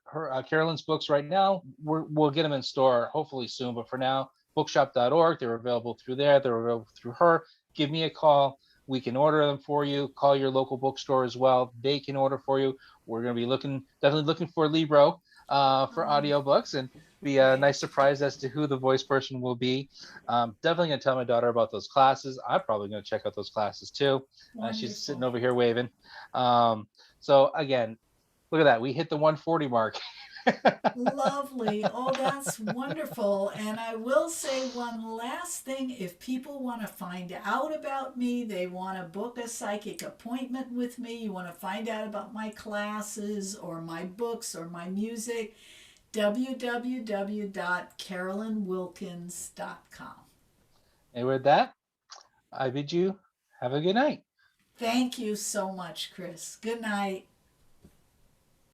Carolyn's books right now, we'll get them in store hopefully soon. But for now, bookshop.org, they're available through there. They're available through her. Give me a call. We can order them for you. Call your local bookstore as well. They can order for you. We're going to be definitely looking for Libro for
Oh,
audiobooks, and be a
great.
nice surprise as to who the voice person will be. Definitely going to tell my daughter about those classes. I'm probably going to check out those classes too. She's sitting
Wonderful.
over here waving. So again, Look at that. We hit the 140 mark.
Lovely. Oh, that's wonderful. And I will say one last thing. If people want to find out about me, they want to book a psychic appointment with me, you want to find out about my classes or my books or my music, www.carolynwilkins.com.
And with that, I bid you have a good night.
Thank you so much, Chris. Good night.